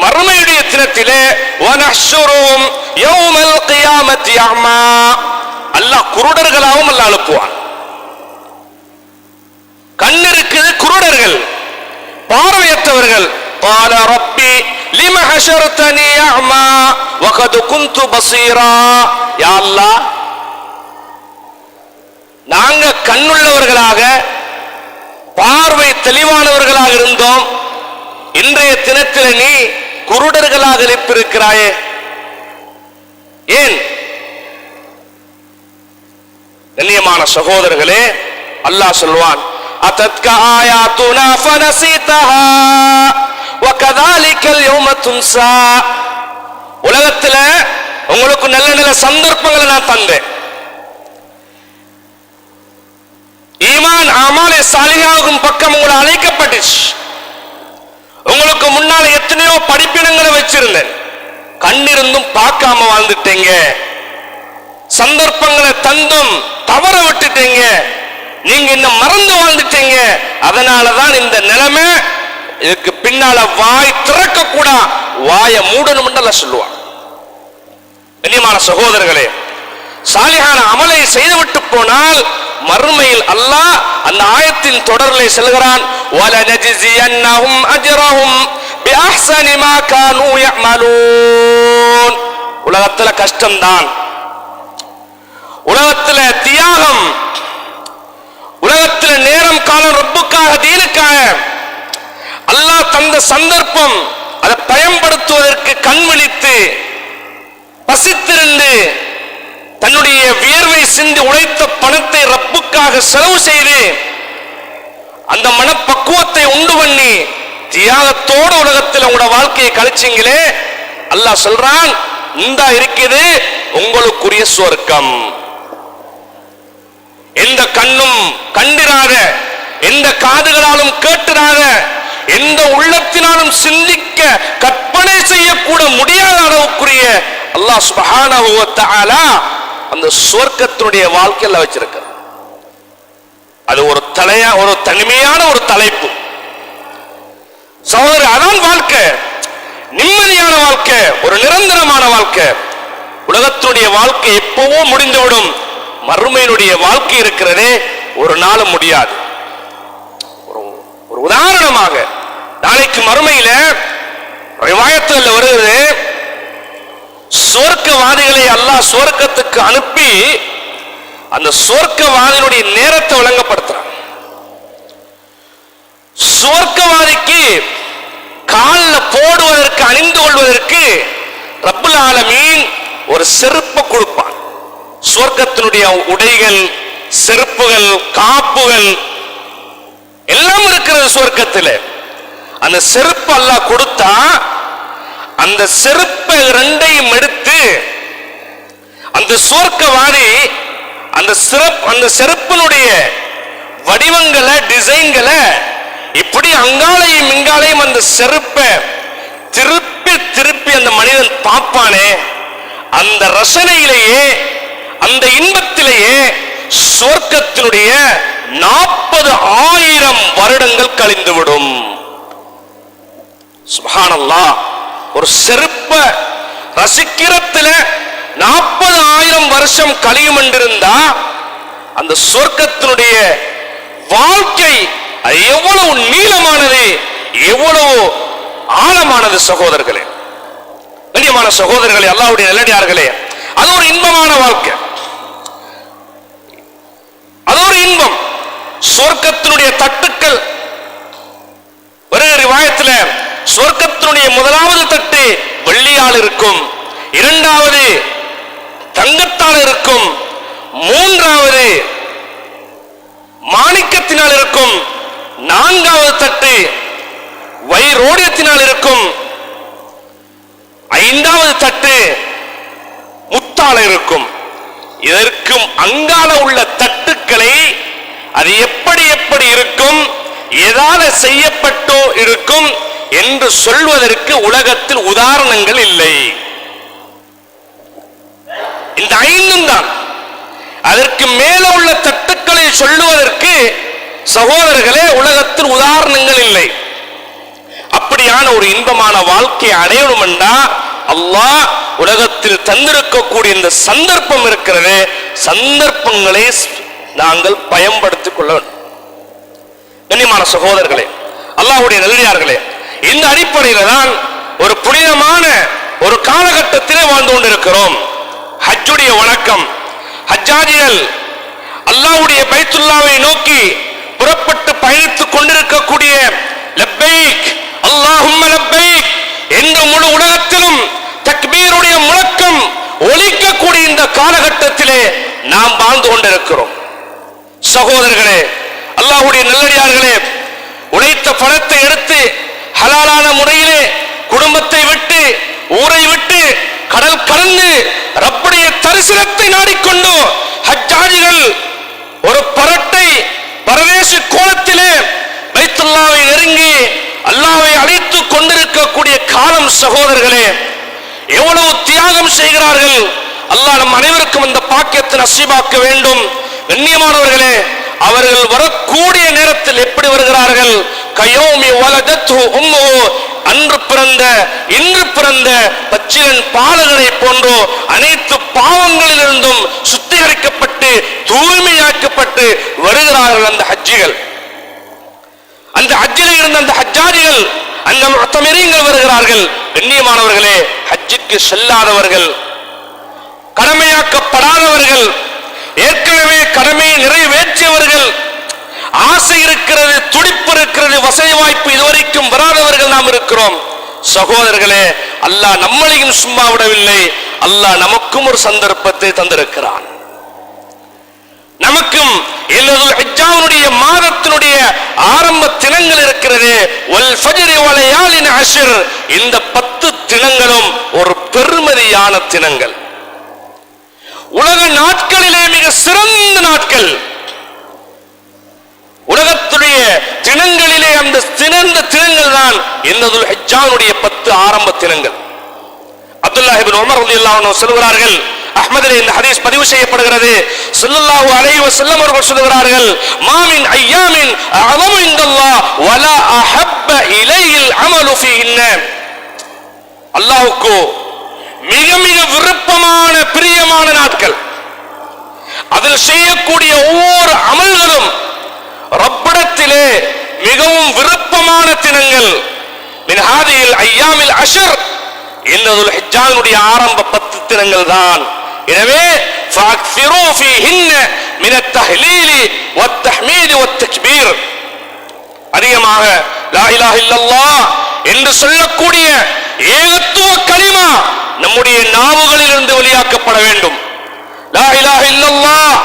மறுமையுடைய தினத்திலே, வனஹ்ஷுருஹும் யௌமல் கியாமத்தி அமா, அல்லாஹ் குருடர்களாகவும் அல்லாஹ் அனுப்புவான். கண்ணிருக்கு குருடர்கள், பார்வையற்றவர்கள். قال ربي لما حشرتني أعمى وقد كنت بصيرا. யா அல்லாஹ், நாங்க கண்ணுள்ளவர்களாக பார்வை தெளிவானவர்களாக இருந்தோம், இன்றைய தினத்தில் நீ குருடர்களாக எழுப்பியிருக்கிறாயே, ஏன்? கண்ணியமான சகோதரர்களே, அல்லாஹ் சொல்வான், அத்தத்க ஆயாத்துனா ஃபனஸீதஹா வகதாலிகல் யௌம துன்ஸா. உலகத்துல உங்களுக்கு நல்ல நல்ல சந்தர்ப்பங்களை நான் தந்தேன். ஈமான் அமாலே சாலிஹாகும் பக்கம் உங்களை அழைக்கப்பட்டுச்சு. உங்களுக்கு முன்னால எத்தனையோ படிப்பினங்களை வச்சிருந்தேன், கண்ணிருந்தும் பார்க்காம வாழ்ந்துட்டீங்க. சந்தர்ப்பங்களை தந்தும் தவற விட்டுட்டீங்க. நீங்க இன்னும் மறந்து வாழ்ந்துட்டீங்க. அதனாலதான் இந்த நிலைமை. இதுக்கு பின்னால வாய் திறக்க கூட, வாயை மூடணும் என்று சொல்லுவான். கண்ணியமான சகோதரர்களே, சாலிஹான அமலை செய்துவிட்டு போனால் மறுமையில் அல்லாஹ் அந்த ஆயத்தின் தொடரிலே செல்கிறான், வலனஜ்ஸியன்னஹும் அஜ்ரஹும் பிஅஹ்ஸனி மா கானூ யஅமலூன். உலகத்துல கஷ்டம்தான், உலகத்துல தியாகம், உலகத்துல நேரம் காலம் ரப்புக்காக தீனுக்காக அல்லாஹ் தந்த சந்தர்ப்பம், அதை பயன்படுத்துவதற்கு கண் விழித்து பசித்திருந்து தன்னுடைய வியர்வை சிந்தி உழைத்த பணத்தை ரப்புக்காக செலவு செய்து அந்த மனப்பக்குவத்தை உண்டு பண்ணி தியாகத்தோடு உலகத்தில் உங்களோட வாழ்க்கையை கழிச்சிங்களே, அல்லாஹ் சொல்றான், இந்த இருக்குது உங்களுக்குரிய சொர்க்கம். எந்த கண்ணும் கண்டிராத, எந்த காதுகளாலும் கேட்டிராத, எந்த உள்ளத்தினாலும் சிந்திக்க கற்பனை செய்யக்கூட முடியாத அளவுக்குரிய அல்லாஹ் சுப்ஹானஹு வ தஆலா அந்த சொர்க்கத்தினுடைய வாழ்க்கையில வச்சிருக்கிறார். அது ஒரு தனிமையான ஒரு தலைப்பு. சகோதரர், அதான் வாழ்க்கை, நிம்மதியான வாழ்க்கை, ஒரு நிரந்தரமான வாழ்க்கை. உலகத்தினுடைய வாழ்க்கை எப்பவோ முடிந்துவிடும். மறுமையினுடைய வாழ்க்கை இருக்கிறதே, ஒரு நாளும் முடியாது. ஒரு உதாரணமாக நாளைக்கு மறுமையில ரிவாயத்துல வருகிறது, சுவர்க்கவாதிகளை அல்லாஹ் சுவர்க்கத்துக்கு அனுப்பி அந்த சுவர்க்கவாதிகளுடைய நேரத்தை வழங்கப்படுத்துறான். சுவர்க்கவாதிக்கு காலில் போடுவதற்கு அணிந்து கொள்வதற்கு ரப்புல் ஆலமீன் ஒரு செருப்பை கொடுப்பான். சுவர்க்கத்தினுடைய உடைகள், செருப்புகள், காப்புகள் எல்லாம் இருக்கிறது சுவர்க்கத்தில். அந்த செருப்பு அல்லாஹ் கொடுத்தா அந்த செருப்பை ரெண்டையும் எடுத்து அந்த சுவர்க்கவாதி அந்த செருப்பினுடைய வடிவங்களை, டிசைன்களை இப்படி அங்காலையும் இங்காலையும் அந்த செருப்பை திருப்பி திருப்பி அந்த மனிதன் பார்ப்பானே, அந்த ரசனையிலேயே அந்த இன்பத்திலேயே சுவர்க்கத்தினுடைய 40,000 வருடங்கள் கழிந்துவிடும். சுப்ஹானல்லாஹ். ஒரு செருப்ப ரசிக்கிறதுல 40,000 வருஷம் கழியும் என்றிருந்தா அந்த சொர்க்கத்தினுடைய வாழ்க்கை எவ்வளவு நீளமானது, எவ்வளவு ஆழமானது சகோதரர்களே, கண்ணியமான சகோதரர்களே, அல்லாஹ்வுடைய நல்லடியார்களே. அது ஒரு இன்பமான வாழ்க்கை, அது ஒரு இன்பம். சொர்க்கத்தினுடைய தட்டுக்கள் வருகிற ரிவாயத்துல சொர்க்கத்தினுடைய முதலாவது தட்டு வெள்ளியால் இருக்கும், இரண்டாவது தங்கத்தால் இருக்கும், மூன்றாவது மாணிக்கத்தினால் இருக்கும், நான்காவது தட்டு வைரோடியத்தினால் இருக்கும், ஐந்தாவது தட்டு முத்தால இருக்கும். இதற்கும் அங்கால உள்ள தட்டுக்களை அது எப்படி எப்படி இருக்கும், எதால செய்யப்பட்டோ இருக்கும் என்று சொல்வதற்கு உலகத்தில் உதாரணங்கள் இல்லை. இந்த ஐந்தும் தான். அதற்கு மேல உள்ள தட்டுக்களை சொல்லுவதற்கு சகோதரர்களே உலகத்தில் உதாரணங்கள் இல்லை. அப்படியான ஒரு இன்பமான வாழ்க்கையை அடையணும் என்றா அல்லாஹ் உலகத்தில் தந்திருக்கக்கூடிய இந்த சந்தர்ப்பம் இருக்கிறது, சந்தர்ப்பங்களை நாங்கள் பயன்படுத்திக் கொள்ள வேண்டும். கண்ணியமான சகோதரர்களே, அல்லாஹ்வுடைய நல்லடியார்களே, இந்த அடிப்படையில் தான் ஒரு புனிதமான ஒரு காலகட்டத்திலே வாழ்ந்து கொண்டிருக்கிறோம். ஹஜ்ஜுடைய வணக்கம். ஹஜ்ஜாஜிகள் அல்லாஹ்வுடைய பைத்துல்லாவை நோக்கி புறப்பட்டு பயணித்துக் கொண்டிருக்கக்கூடிய லப்பைக் அல்லாஹும்ம லப்பைக் என்ற முழு உலகத்திலும் தக்பீருடைய முழக்கம் ஒலிக்கக்கூடிய இந்த காலகட்டத்திலே நாம் வாழ்ந்து கொண்டிருக்கிறோம். சகோதரர்களே, அல்லாஹ்வுடைய நல்லடியார்களே, உழைத்த பணத்தை எடுத்து ஹலாலான முறையிலே குடும்பத்தை விட்டு, ஊரை விட்டு, கடல் கடந்து ரப்புடைய தரிசனத்தை நாடிக்கொண்டு ஹஜ்ஜாஜிகள் ஒரு பரட்டை பரதேசி கோலத்திலே பைத்துல்லாவை நெருங்கி அல்லாஹ்வை அழைத்துக் கொண்டிருக்கக்கூடிய காலம். சகோதரர்களே, எவ்வளவு தியாகம் செய்கிறார்கள். அல்லாஹ் நம் அனைவருக்கும் அந்த பாக்கியத்தை நசீபாக்க வேண்டும். கண்ணியமானவர்களே, அவர்கள் வரக்கூடிய நேரத்தில் எப்படி வருகிறார்கள்? கயோமி வலதத்து உம்முஹு, அன்று பிறந்த இன்று பிறந்த பச்சிலன் பாலகனை போன்றோ அனைத்து பாவங்களிலிருந்தும் சுத்திகரிக்கப்பட்டு தூய்மையாக்கப்பட்டு வருகிறார்கள் அந்த ஹஜ்ஜிகள். அந்த ஹஜ்ஜில் இருந்த அந்த ஹஜ்ஜாஜிகள், அந்த முஅ்தமிரீன்கள் வருகிறார்கள். கண்ணியமானவர்களே, ஹஜ்ஜுக்கு செல்லாதவர்கள், கடமையாக்கப்படாதவர்கள், ஏற்கனவே கடமையை நிறைவேற்றியவர்கள், ஆசை இருக்கிறது, துடிப்பு இருக்கிறது, வசதி வாய்ப்பு இதுவரைக்கும் வராதவர்கள் நாம் இருக்கிறோம். சகோதரர்களே, அல்லாஹ் நம்மளையும் சும்மா விடவில்லை. அல்லாஹ் நமக்கும் ஒரு சந்தர்ப்பத்தை தந்திருக்கிறான். நமக்கும் ஹஜ்ஜாவுடைய மாதத்தினுடைய ஆரம்ப தினங்கள் இருக்கிறது. வல் ஃபஜ்ரி வ லயாலின் அஷ்ர், இந்த 10 தினங்களும் ஒரு பெருமதியான தினங்கள். உலக நாட்களிலே மிக சிறந்த நாட்கள். உலகத்துடைய தினங்களிலே அந்த சிறந்த தினங்கள் தான் இந்த ஹஜ்ஜாவுடைய 10 ஆரம்ப தினங்கள். அப்துல்லாஹ் இப்னு உமர் ரலியல்லாஹு அன்ஹு சொல்கிறார்கள், அஹ்மதிலே இந்த ஹதீஸ் பதிவு செய்யப்படுகிறது. ஸல்லல்லாஹு அலைஹி வஸல்லம் அவர்கள் சொல்கிறார்கள், மா மின் அய்யாமின் அஅஸமு இன்தல்லாஹ் வலா அஹப்ப இலைஹில் அமலு ஃபீஹின்ன, அல்லாஹ்வுக்கு மிக மிக விருப்பமான பிரியமான நாட்கள், அதில் செய்யக்கூடிய ஒவ்வொரு அமல்களும் ரப்பிடத்திலே மிகவும் விருப்பமான தினங்கள். மின் ஹாதிஹில் அய்யாமில் அஷ்ர், இந்த துல்ஹிஜ்ஜாவுடைய ஆரம்ப 10 தினங்கள் தான். எனவே ஃபஅக்ஸிரு ஃபீஹின்ன மின் அத்-தஹ்லீல் வத்-தஹ்மீத் வத்-தக்பீர், அதிகமாக லா இலாஹ இல்லல்லாஹ் என்று சொல்லக்கூடிய ஏகத்துவ கலிமா நம்முடைய நாவுகளிலிருந்து வெளியாக்கப்பட வேண்டும். லா இலாஹ இல்லல்லாஹ்,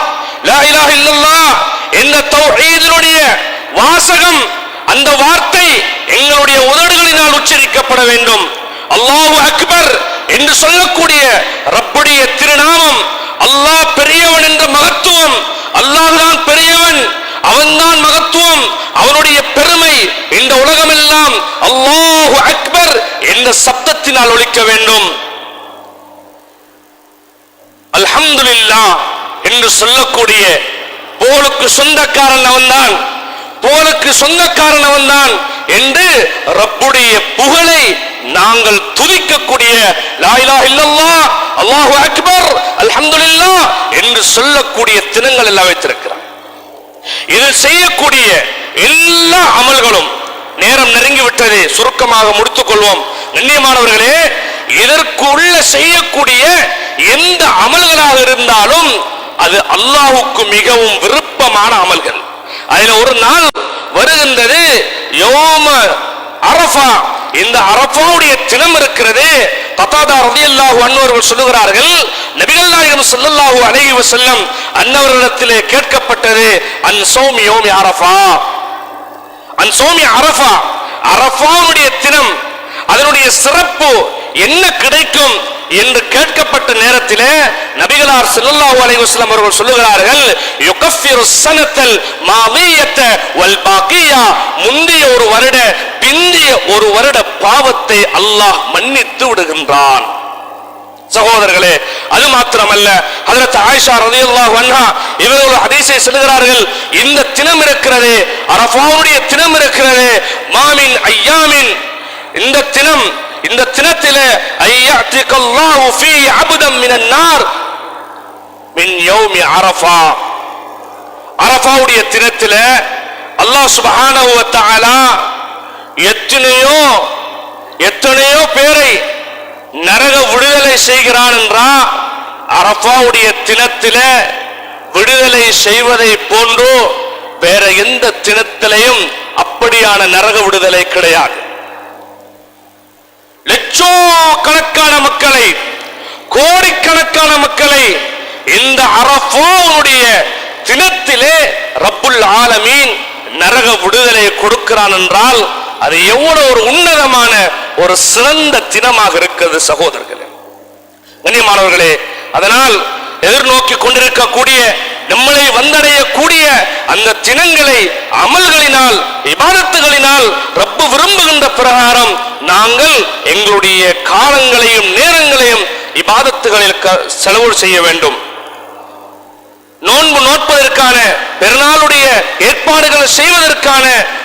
லா இலாஹ இல்லல்லாஹ் என்ற தௌஹீதினுடைய வாசகம், அந்த வார்த்தை எங்களுடைய உதடுகளினால் உச்சரிக்கப்பட வேண்டும். அல்லாஹு அக்பர் என்று சொல்லக்கூடிய ரப்புடைய திருநாமம், அல்லாஹ் பெரியவன் என்ற மகத்துவம், அல்லாஹ் தான் பெரியவன், அவன்தான் மகத்துவம், அவனுடைய பெருமை இந்த உலகமெல்லாம் அல்லாஹு அக்பர் என்ற சப்தத்தினால் ஒலிக்க வேண்டும். அல்ஹம்துலில்லாஹ் என்று சொல்லக்கூடிய போலுக்கு சொந்தக்காரன் அவன்தான், போலுக்கு சொந்தக்காரன் அவன்தான் என்று ரப்புடைய புகழை நாங்கள் துதிக்கக்கூடிய லா இலாஹ இல்லல்லாஹ் அல்லாஹு அக்பர் அல்ஹம்துலில்லாஹ் என்று சொல்லக்கூடிய தினங்கள் எல்லாம் வைத்திருக்கிறார். இதில் செய்யக்கூடிய எல்லா அமல்களும், நேரம் நெருங்கிவிட்டது, சுருக்கமாக முடித்துக் கொள்வோம். கண்ணியமானவர்களே, இதற்குள்ள செய்யக்கூடிய எந்த அமல்களாக இருந்தாலும் அது அல்லாஹ்வுக்கு மிகவும் விருப்பமான அமல்கள். அதில் ஒரு நாள் வருகின்றது யௌம அரஃபா. இந்த அரஃபாவுடைய தினம் இருக்கிறது. கதாதா ரலியல்லாஹு அன்ஹு அவர்கள் சொல்லுகிறார்கள், நபிகள் நாயகம் ஸல்லல்லாஹு அலைஹி வஸல்லம் அன்னவரிடத்திலே கேட்கப்பட்டது, அன் ஸௌமி யௌமி அரஃபா, அன் ஸௌமி அரஃபா, அரஃபாவுடைய தினம், அதனுடைய சிறப்பு என்ன கிடைக்கும் என்று கேட்கப்பட்ட நேரத்திலே நபிகளார் ஸல்லல்லாஹு அலைஹி வஸல்லம் அவர்கள் சொல்லுகிறார்கள், யுகஃபிரு ஸனத்தல் மாதியத வல் பாகியா, முந்திய ஒரு வருட பிந்திய ஒரு வருட பாவத்தை அல்லாஹ் மன்னித்து விடுகின்றான். சகோதரர்களே, அது மாத்திரமல்ல, ஹஜ்ரத் ஆயிஷா ரலியல்லாஹு அன்ஹா இவர்கள் ஒரு ஹதீஸை சொல்லுகிறார்கள், இந்த தினம் இருக்கிறது, அரஃபாவுடைய தினம் இருக்கிறது, மாமின் ஐயாமின், இந்த தினம், இந்த தினத்திலே ஐயஅதிகல்லாஹு ஃபீ அப்தன் மினன் நார் மின் யௌமி அரஃபா, அரஃபாவுடைய தினத்திலே அல்லாஹ் சுப்ஹானஹு வ தஆலா எத்தனையோ பேரை நரக விடுதலை செய்கிறான் என்றா, அரஃபாவுடைய தினத்திலே விடுதலை செய்வதை போன்று வேற எந்த தினத்திலையும் அப்படியான நரக விடுதலை கிடையாது. லட்சக்கணக்கான மக்களை, கோடிக்கணக்கான மக்களை இந்த அரஃபாவுடைய தினத்திலே ரப்புல் ஆலமீன் நரக விடுதலை கொடுக்கிறான் என்றால் அது எவ்வளவு ஒரு உன்னதமான ஒரு சிறந்த தினமாக இருக்கிறது சகோதரர்களே, கண்ணியமானவர்களே. அதனால் எதிர்நோக்கி கொண்டிருக்கக்கூடிய, நம்மளை வந்தடையக்கூடிய அந்த தினங்களை அமல்களினால், இபாதத்துகளினால் ரப்பு விரும்புகின்ற பிரகாரம் நாங்கள் எங்களுடைய காலங்களையும் நேரங்களையும் இபாதத்துகளில் செலவு செய்ய வேண்டும். நோன்பு நோட்பதற்கான, பெருநாளுடைய ஏற்பாடுகள் செய்வதற்கான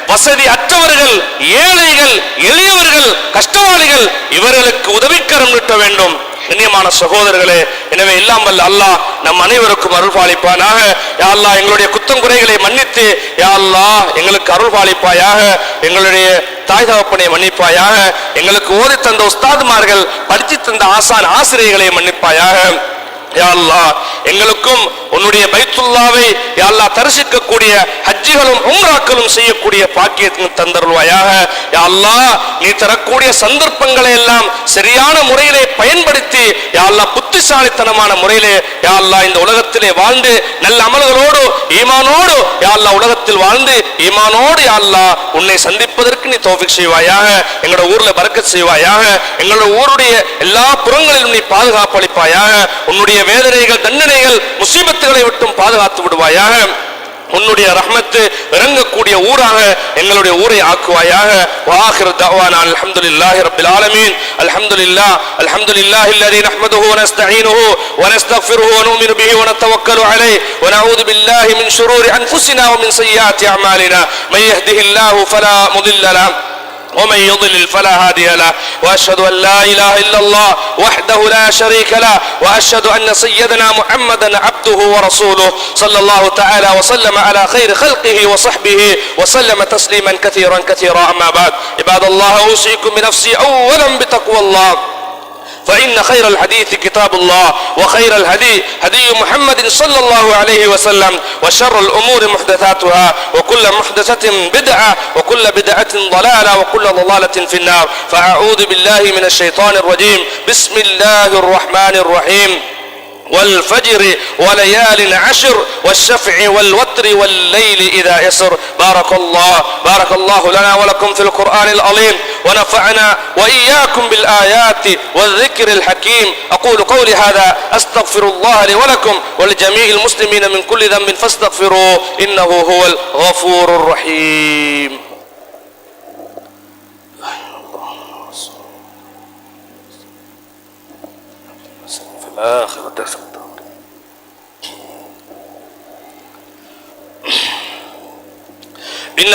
வசதி அற்றவர்கள், ஏழைகள், எளியவர்கள், கஷ்டவாளிகள், இவர்களுக்கு உதவிக்கரம் நீட்ட வேண்டும். கண்ணியமான சகோதரர்களே, எனவே எல்லாம் வல்ல அல்லாஹ் நம் அனைவருக்கும் அருள் பாலிப்பானாக. யா அல்லாஹ் எங்களுடைய குற்றம் குறைகளை மன்னித்து, யா அல்லாஹ் எங்களுக்கு அருள் பாலிப்பாயாக, எங்களுடைய தாய் தகப்பனை மன்னிப்பாயாக, எங்களுக்கு ஓதி தந்த உஸ்தாதுமார்கள், படித்து தந்த ஆசான் ஆசிரியர்களை மன்னிப்பாயாக. யா அல்லாஹ் எங்களுக்கும் உன்னுடைய பைத்துல்லாவை யா அல்லாஹ் தரிசிக்கக்கூடிய ஹஜ்ஜிகளும் உம்ராக்களும் செய்யக்கூடிய பாக்கியத்தை தந்தருள்வாயாக. யா அல்லாஹ் நீ தரக்கூடிய சந்தர்ப்பங்களை எல்லாம் சரியான முறையிலே பயன்படுத்தி யா அல்லாஹ் புத்திசாலித்தனமான முறையிலே யா அல்லாஹ் இந்த உலகத்திலே வாழ்ந்து நல்ல அமல்களோடு ஈமானோடு யா அல்லாஹ் உலகத்தில் வாழ்ந்து ஈமானோடு யா அல்லாஹ் உன்னை சந்திப்பதற்கு நீ தௌஃபீக் செய்வாயாக. எங்களோட ஊர்ல பரக்கத் செய்வாயாக. எங்களோட ஊருடைய எல்லா புறங்களிலும் நீ பாதுகாப்பு அளிப்பாயாக. உன்னுடைய வேதனைகள், தண்டனைகள், முசீபத்துகளை விட்டும் பாதுகாத்து விடுவாயாக. உன்னுடைய ரஹ்மத்து இறங்கக்கூடிய ஊராக எங்களுடைய ஊரை ஆக்குவாயாக. வாஹிரு தஅவானா அல்ஹம்துலில்லாஹி ரப்பில் ஆலமீன். அல்ஹம்துலில்லாஹ் அல்ஹம்துலில்லாஹி அல்லதி நஹ்மதுஹு வ நஸ்தஈனுஹு வ நஸ்தக்ஃபிருஹு வ நுமினு பிஹி வ நதவக்கலு அலைஹி வ நஊது பில்லாஹி மின் ஷுரூரி அன்ஃபுஸினா வ மின் ஸய்யிஆத்தி அமாலினா. மை யஹ்திஹில்லாஹு ஃபலா முதில்ல லஹு ومن يضلل فلا هادي له وأشهد أن لا إله إلا الله وحده لا شريك له وأشهد أن سيدنا محمدا عبده ورسوله صلى الله تعالى وسلم على خير خلقه وصحبه وسلم تسليما كثيرا كثيرا. أما بعد، عباد الله، أوصيكم بنفسي أولا بتقوى الله، فإن خير الحديث كتاب الله وخير الهدي هدي محمد صلى الله عليه وسلم وشر الأمور محدثاتها وكل محدثة بدعة وكل بدعة ضلالة وكل ضلالة في النار. فأعوذ بالله من الشيطان الرجيم. بسم الله الرحمن الرحيم. والفجر وليال عشر والشفع والوتر والليل إذا يسر. بارك الله لنا ولكم في القرآن العظيم ونفعنا وإياكم بالآيات والذكر الحكيم. أقول قولي هذا أستغفر الله لي ولكم ولجميع المسلمين من كل ذنب فاستغفروه إنه هو الغفور الرحيم. إن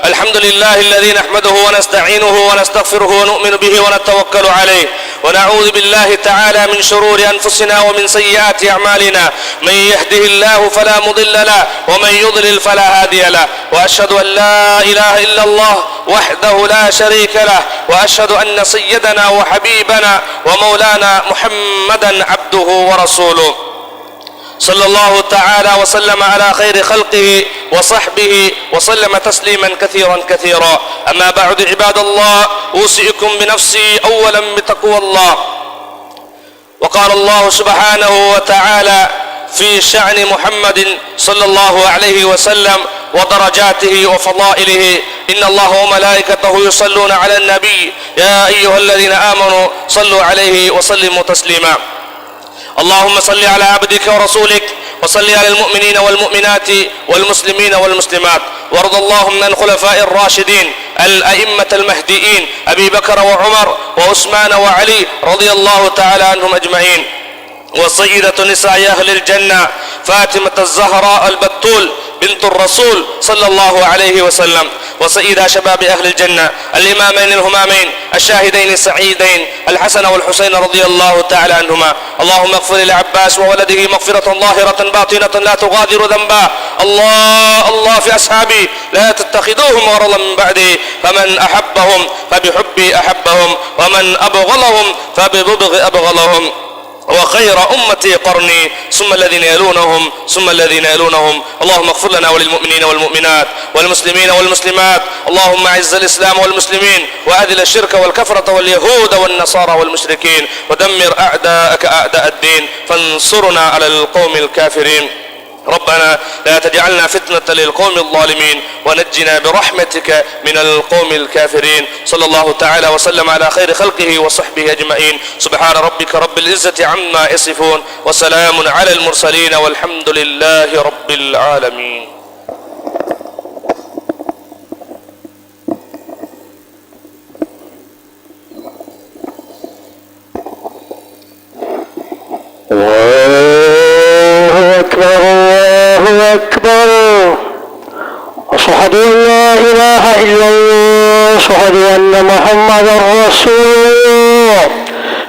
الحمد لله الذي نحمده ونستعينه ونستغفره ونؤمن به ونتوكل عليه ونعوذ بالله تعالى من شرور أنفسنا ومن سيئات أعمالنا. من يهده الله فلا مضل له ومن يضلل فلا هادي له وأشهد أن لا إله إلا الله وحده لا شريك له وأشهد أن سيدنا وحبيبنا ومولانا محمدا عبده ورسوله صلى الله تعالى وسلم على خير خلقه وصحبه وسلم تسليما كثيرا كثيرا. أما بعد، عباد الله، أوصيكم بنفسي أولا بتقوى الله. وقال الله سبحانه وتعالى في شأن محمد صلى الله عليه وسلم ودرجاته وفضائله: إن الله وملائكته يصلون على النبي يا أيها الذين آمنوا صلوا عليه وسلموا تسليما. اللهم صل على عبدك ورسولك وصل على المؤمنين والمؤمنات والمسلمين والمسلمات، وارض اللهم عن الخلفاء الراشدين الأئمة المهديين أبي بكر وعمر وعثمان وعلي رضي الله تعالى عنهم أجمعين، وسيدة نساء أهل الجنة فاطمة الزهراء البتول بنت الرسول صلى الله عليه وسلم، وسيدة شباب أهل الجنة الإمامين الهمامين الشاهدين السعيدين الحسن والحسين رضي الله تعالى عنهما. اللهم اغفر للعباس وولده مغفرة ظاهرة باطنة لا تغادر ذنبا. الله في أصحابي لا تتخذوهم غرضا من بعدي، فمن أحبهم فبحبي أحبهم ومن أبغضهم فببغض أبغضهم، وخير أمتي قرني ثم الذين يلونهم ثم الذين يلونهم. اللهم اغفر لنا وللمؤمنين والمؤمنات والمسلمين والمسلمات. اللهم اعز الإسلام والمسلمين وأذل الشرك والكفرة واليهود والنصارى والمشركين، ودمر أعداءك أعداء الدين، فانصرنا على القوم الكافرين. ربنا لا تجعلنا فتنة للقوم الظالمين ونجنا برحمتك من القوم الكافرين. صلى الله تعالى وسلم على خير خلقه وصحبه أجمعين. سبحان ربك رب العزة عما يصفون وسلام على المرسلين والحمد لله رب العالمين. الله أكبر الله أكبر. أشهد أن لا إله إلا الله أشهد أن محمدا رسول الله.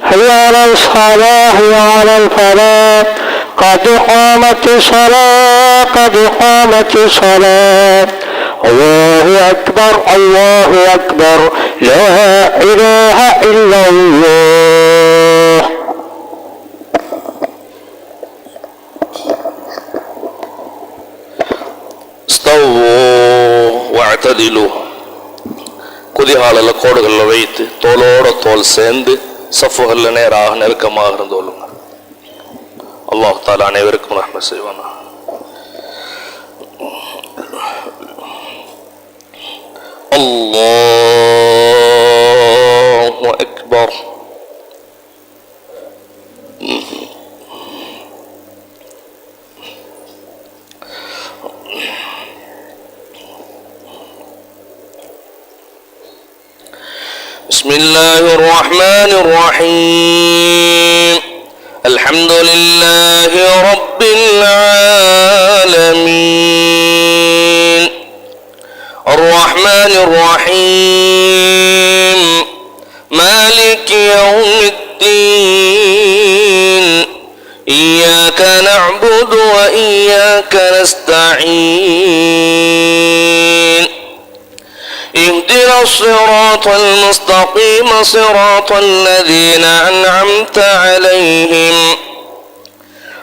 حي على الصلاة وعلى الفلاح قد قامت الصلاة قد قامت الصلاة. الله أكبر الله أكبر لا إله إلا الله. واعتدلوا. குதிகால கோடுகளில் வைத்து தோளோட தோல் சேர்ந்து சஃபுகள்ல நேராக நெருக்கமாக இருந்தோளுங்க. அல்லாஹ் தஆலா அனைவருக்கும் ரஹ்மத் செய்வானா. அல்லாஹு அக்பர். بسم الله الرحمن الرحيم. الحمد لله رب العالمين الرحمن الرحمن الرحيم مالك يوم الدين إياك نعبد وإياك نستعين اهدنا الصراط المستقيم صراط الذين أنعمت عليهم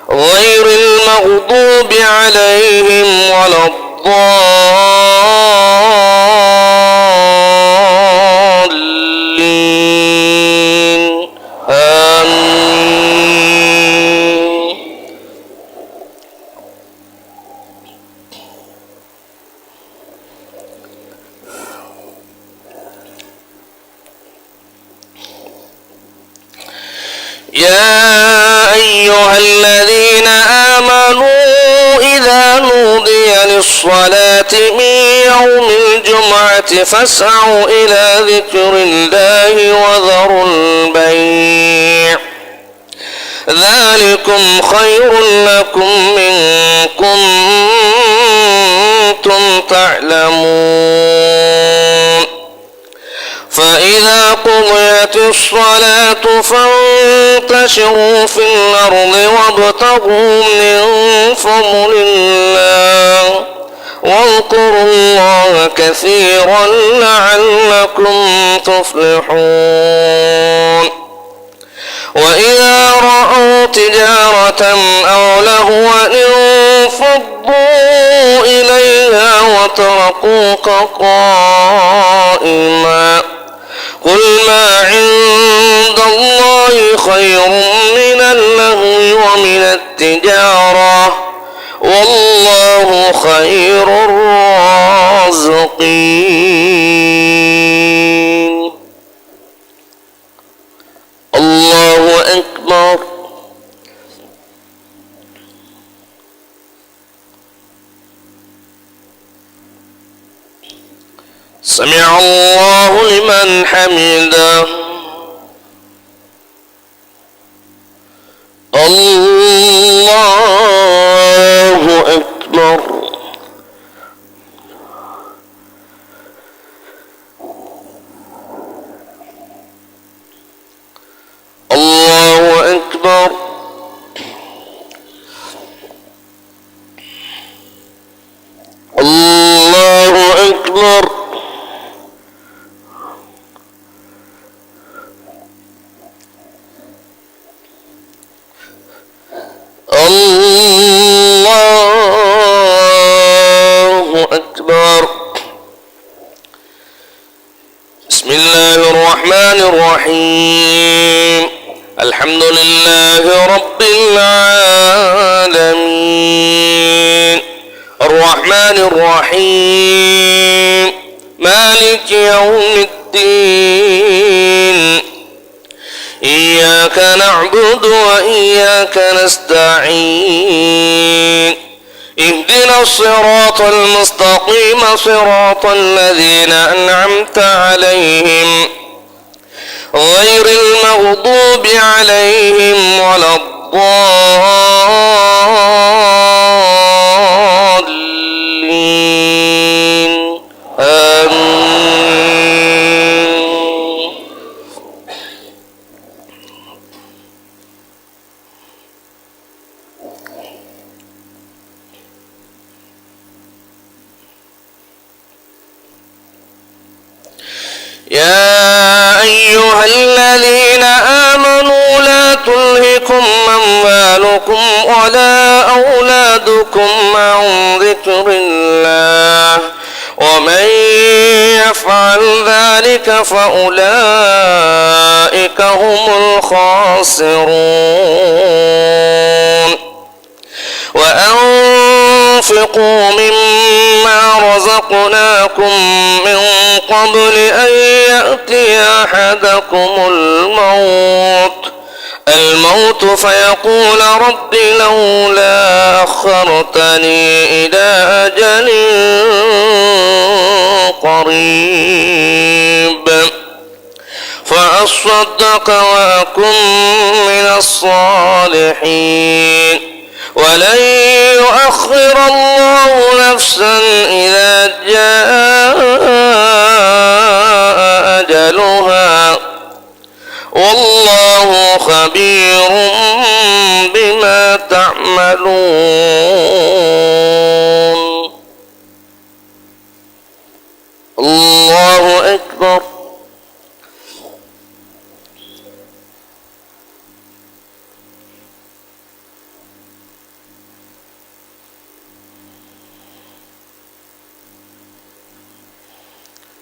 غير المغضوب عليهم ولا الضالين آمين. يا أيها الذين آمنوا إذا نودي للصلاة من يوم الجمعة فاسعوا إلى ذكر الله وذروا البيع ذلكم خير لكم إن كنتم تعلمون. فإذا قضيت الصلاة فانتشروا في الأرض وابتغوا من فضل الله واذكروا الله كثيرا لعلكم تفلحون. وإذا رأوا تجارة أو لهوا انفضوا إليها وتركوك قائما قل ما عند الله خير من اللهو ومن التجارة والله خير الرازقين. الله أكبر. سمع الله لمن حمده. الله أكبر. الله أكبر. الله أكبر. الله أكبر. بسم الله الرحمن الرحيم الحمد لله رب العالمين الرحمن الرحيم مالك يوم الدين إياك نعبد وإياك نستعين اهدنا الصراط المستقيم صراط الذين أنعمت عليهم غير المغضوب عليهم ولا الضالين آمين. يا أيها الذين آمنوا لا تلهكم أموالكم ولا أولادكم عن ذكر الله ومن يفعل ذلك فأولئك هم الخاسرون. وأنفقوا مما رزقناكم من قبل أن يأتي أحدكم الموت فيقول رب لولا أخرتني إلى أجل قريب فأصدق وأكن من الصالحين ولن يؤخر الله نفسا إذا جاء خبير بما تعملون الله أكبر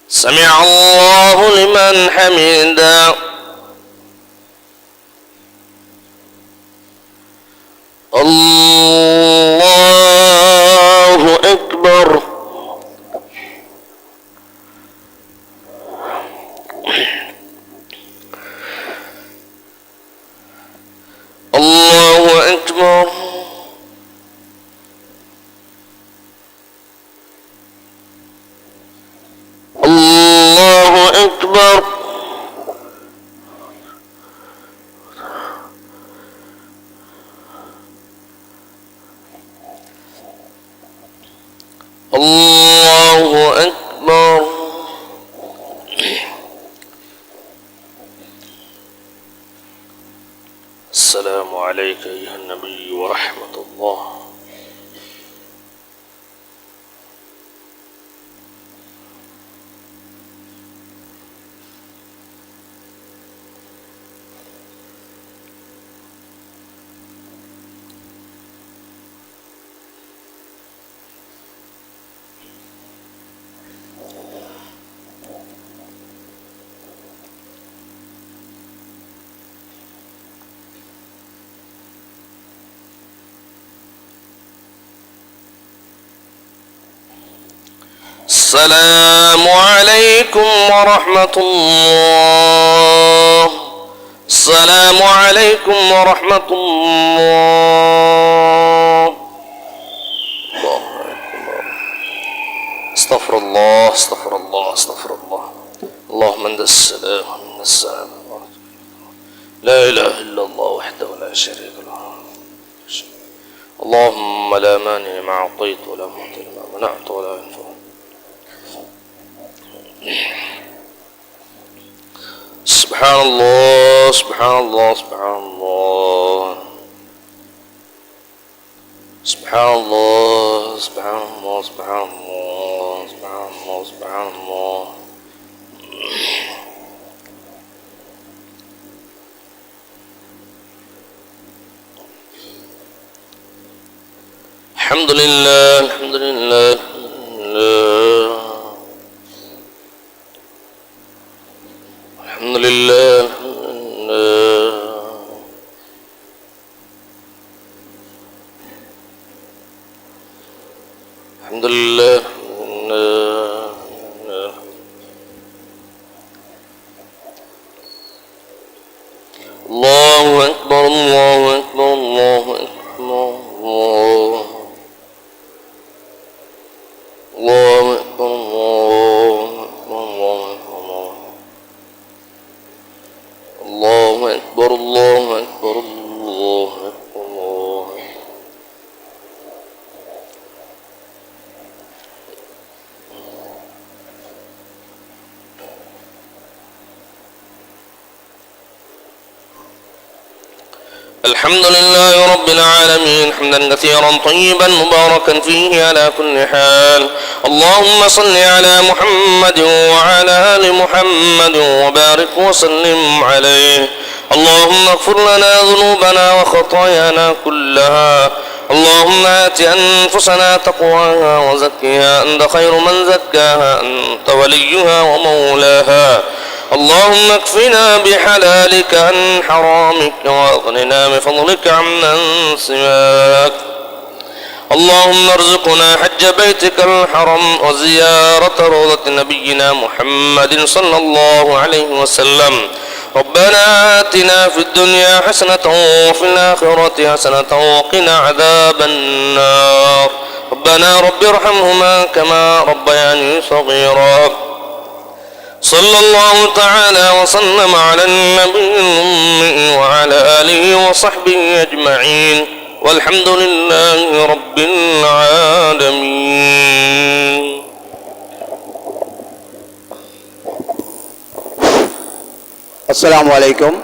سمع الله لمن حمده الله أكبر الله أكبر الله أكبر الله أكبر السلام عليك أيها النبي ورحمة الله السلام عليكم ورحمة الله السلام عليكم ورحمة الله استغفر الله استغفر الله استغفر الله اللهم أنت السلام ومن السلام لا إله إلا الله وحده لا شريك له اللهم لا مانع ما أعطيت ولا معطي لما منعت ولا ينفع سبحان الله سبحان الله سبحان الله سبحان الله سبحان الله سبحان الله سبحان الله سبحان الله الحمد لله الحمد لله الحمد لله الحمد لله الله أكبر الله أكبر الله أكبر الله أكبر الله أكبر الله أكبر الله أكبر الله الحمد لله رب العالمين حمدا كثيرا طيبا مباركا فيه على كل حال اللهم صل على محمد وعلى آل محمد وبارك وسلم عليه اللهم اغفر لنا ذنوبنا وخطايانا كلها اللهم آت أنفسنا تقواها وزكها أنت خير من زكاها أنت وليها ومولاها اللهم اكفنا بحلالك عن حرامك واغننا بفضلك عمن سواك اللهم ارزقنا حج بيتك الحرم وزيارة روضة نبينا محمد صلى الله عليه وسلم ربنا آتنا في الدنيا حسنة وفي الآخرة حسنة وقنا عذاب النار ربنا رب ارحمهما كما ربياني صغيرا صلى الله تعالى وسلم على النبي الأمي وعلى آله وصحبه أجمعين والحمد لله رب العالمين. السلام عليكم